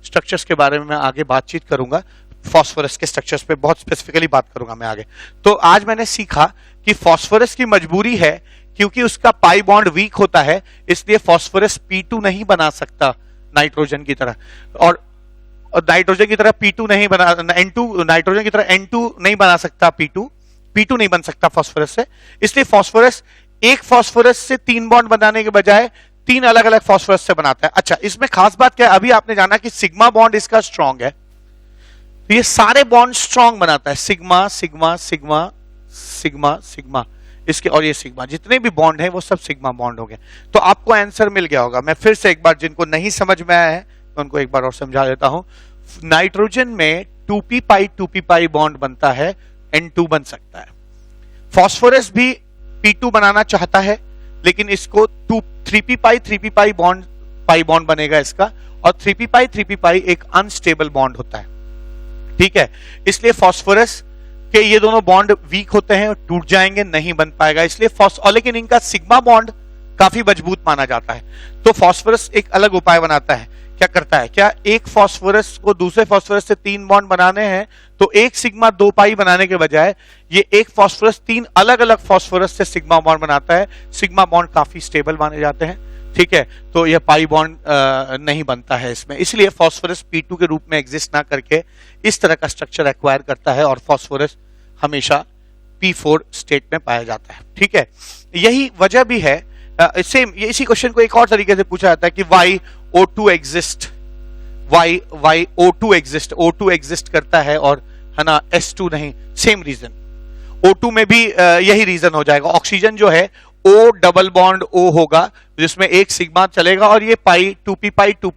स्ट्रक्चर्स के बारे में मैं आगे बातचीत करूंगा, फास्फोरस के स्ट्रक्चर्स पे बहुत स्पेसिफिकली बात करूंगा मैं आगे। तो आज मैंने सीखा कि फास्फोरस की मजबूरी है, क्योंकि उसका पाई बॉन्ड वीक होता है, इसलिए फास्फोरस P2 नहीं बना सकता नाइट्रोजन की तरह, और नाइट्रोजन की तरह P2 नहीं बना, N2 नाइट्रोजन की तरह N2 नहीं बना सकता, P2 नहीं बन सकता फास्फोरस से। इसलिए फास्फोरस एक फास्फोरस से 3 बॉन्ड बनाने के बजाय 3 अलग अलग फास्फोरस से बनाता है। अच्छा, इसमें खास बात क्या है? अभी आपने जाना कि सिग्मा बॉन्ड इसका स्ट्रॉन्ग है, तो ये सारे बॉन्ड स्ट्रॉन्ग बनाता है। Sigma sigma sigma sigma sigma, इसके और ये सिग्मा, जितने भी बॉन्ड हैं वो सब सिग्मा बॉन्ड हो गए। तो आपको आंसर मिल गया होगा। मैं फिर से एक बार, जिनको नहीं समझ में आया है मैं उनको एक बार और समझा देता हूं। नाइट्रोजन में 2p पाई बॉन्ड बनता है, N2 बन सकता है। फास्फोरस भी P2 बनाना चाहता है, लेकिन इसको 3p पाई बॉन्ड बनेगा इसका, और 3p पाई एक अनस्टेबल बॉन्ड होता है। ठीक है, इसलिए फास्फोरस के ये दोनों बॉन्ड वीक होते हैं, टूट जाएंगे, नहीं बन पाएगा। इसलिए और लेकिन इनका सिग्मा बॉन्ड काफी मजबूत माना जाता है। तो फास्फोरस एक अलग उपाय बनाता है। क्या करता है? क्या एक फास्फोरस को दूसरे फास्फोरस से 3 बॉन्ड बनाने हैं, तो एक सिग्मा 2 पाई बनाने के बजाय ये एक फास्फोरस 3 अलग अलग फास्फोरस से सिग्मा बॉन्ड बनाता है। सिग्मा बॉन्ड काफी स्टेबल माने जाते हैं। ठीक है, तो यह पाई बॉन्ड नहीं बनता है इसमें, इसलिए फास्फोरस P2 के रूप में एग्जिस्ट ना करके इस तरह का स्ट्रक्चर एक्वायर करता है, और फास्फोरस हमेशा P4 स्टेट में पाया जाता है। ठीक है, यही वजह भी है। सेम इसी क्वेश्चन को एक और तरीके से पूछा जाता है कि why O2 exist, why O2 exist, O2 exist करता है और, है ना, S2 नहीं। सेम रीजन O2 में भी यही रीजन हो जाएगा। ऑक्सीजन जो है O डबल बॉन्ड O होगा, जिसमें एक सिग्मा चलेगा, और ये पाई 2p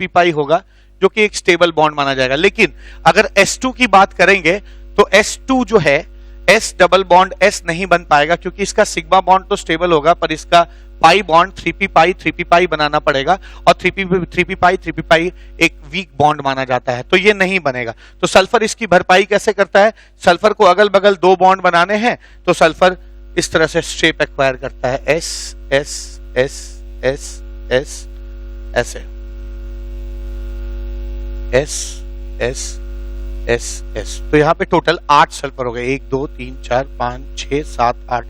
पाई होगा, जो कि एक स्टेबल बॉन्ड माना जाएगा। लेकिन अगर S2 की बात करेंगे तो S2 जो है, S डबल बॉन्ड S नहीं बन पाएगा, क्योंकि इसका सिग्मा बॉन्ड तो स्टेबल होगा, पर इसका पाई बॉन्ड 3p पाई बनाना पड़ेगा, और 3p पाई एक वीक बॉन्ड माना जाता है, तो ये नहीं बनेगा। तो सल्फर इसकी भरपाई कैसे करता है? सल्फर को अगल बगल 2 बॉन्ड बनाने हैं, तो सल्फर इस तरह से शेप एक्वायर करता है, S S S S S ऐसे, S S S S। तो यहां पे टोटल 8 सल्फर हो गए। 1 2 3 4 5 6 7 8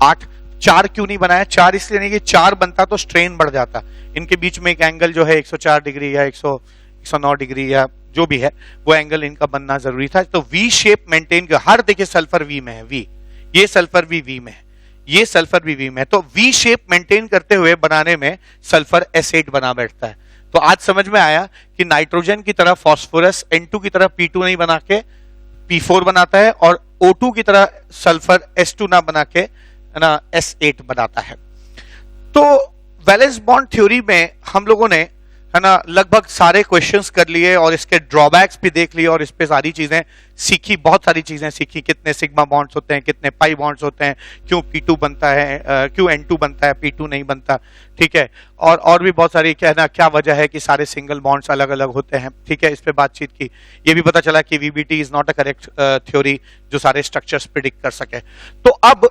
8। 4 क्यों नहीं बनाया? 4 इसलिए नहीं कि 4 बनता तो स्ट्रेन बढ़ जाता। इनके बीच में एक एंगल जो है 104 डिग्री या 109 डिग्री या जो भी है, वो एंगल इनका बनना जरूरी था। तो वी शेप मेंटेन कर, हर देखिए सल्फर वी में है, वी, ये सल्फर भी वी में है, ये सल्फर भी वी में है, तो वी शेप मेंटेन करते हुए बनाने में सल्फर S8 बना बैठता है। तो आज समझ में आया कि नाइट्रोजन की तरह फास्फोरस N2 की तरह P2 नहीं बना के P4 बनाता है, और O2 की तरह सल्फर S2 ना बना के, है ना, S8 बनाता है। तो वैलेंस बॉन्ड थ्योरी में हम लोगों ने, है ना, लगभग सारे क्वेश्चंस कर लिए, और इसके ड्रॉबैक्स भी देख लिए, और इस पे सारी चीजें सीखी, बहुत सारी चीजें सीखी। कितने सिग्मा बॉन्ड्स होते हैं, कितने पाई बॉन्ड्स होते हैं, क्यों P2 बनता है, क्यों N2 बनता है, P2 नहीं बनता। ठीक है, और भी बहुत सारी, क्या क्या वजह है कि सारे सिंगल बॉन्ड्स अलग अलग होते हैं। ठीक है, इस पे बातचीत की। ये भी पता चला कि VBT is not a correct theory जो सारे स्ट्रक्चर्स प्रिडिक्ट कर सके। तो अब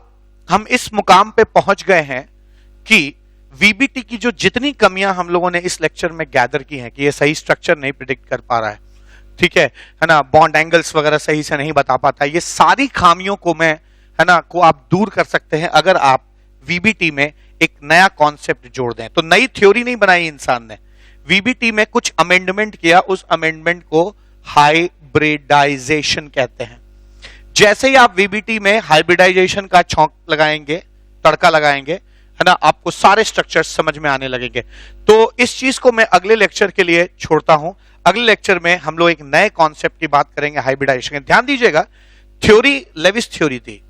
हम इस मुकाम पे पहुंच गए हैं कि VBT की जो जितनी कमियां हम लोगों ने इस लेक्चर में गैदर की हैं कि ये सही स्ट्रक्चर नहीं प्रिडिक्ट कर पा रहा है, ठीक है ना, बॉन्ड एंगल्स वगैरह सही से नहीं बता पाता, ये सारी खामियों को मैं, है ना, को आप दूर कर सकते हैं अगर आप VBT में एक नया कॉन्सेप्ट जोड़ दें। तो नई थ्योरी नहीं बनाई इंसान ने, VBT में कुछ अमेंडमेंट किया, उस अमेंडमेंट को हाइब्रिडाइजेशन कहते हैं। जैसे ही आप VBT में हाइब्रिडाइजेशन का छौंक लगाएंगे, तड़का लगाएंगे, है ना, आपको सारे स्ट्रक्चर्स समझ में आने लगेंगे। तो इस चीज को मैं अगले लेक्चर के लिए छोड़ता हूं। अगले लेक्चर में हम लोग एक नए कॉन्सेप्ट की बात करेंगे, हाइब्रिडाइजेशन। ध्यान दीजिएगा, थ्योरी लेविस थ्योरी थी,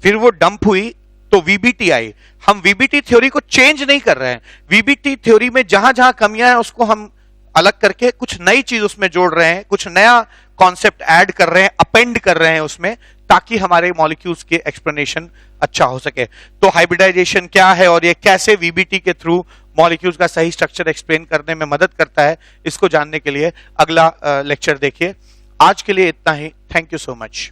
फिर वो डंप हुई तो वीबीटी आई। हम वीबीटी थ्योरी को चेंज नहीं कर रहे हैं, वीबीटी थ्योरी में जहां जहां कमियां हैं उसको हम अलग करके कुछ नई चीज उसमें जोड़ रहे हैं, कुछ नया कॉन्सेप्ट ऐड कर रहे हैं, अपेंड कर रहे हैं उसमें, ताकि हमारे मॉलिक्यूल्स के एक्सप्लेनेशन अच्छा हो सके। तो हाइब्रिडाइजेशन क्या है और ये कैसे वीबीटी के थ्रू मॉलिक्यूल्स का सही स्ट्रक्चर एक्सप्लेन करने में मदद करता है, इसको जानने के लिए अगला लेक्चर देखिए। आज के लिए इतना ही। Thank you so much.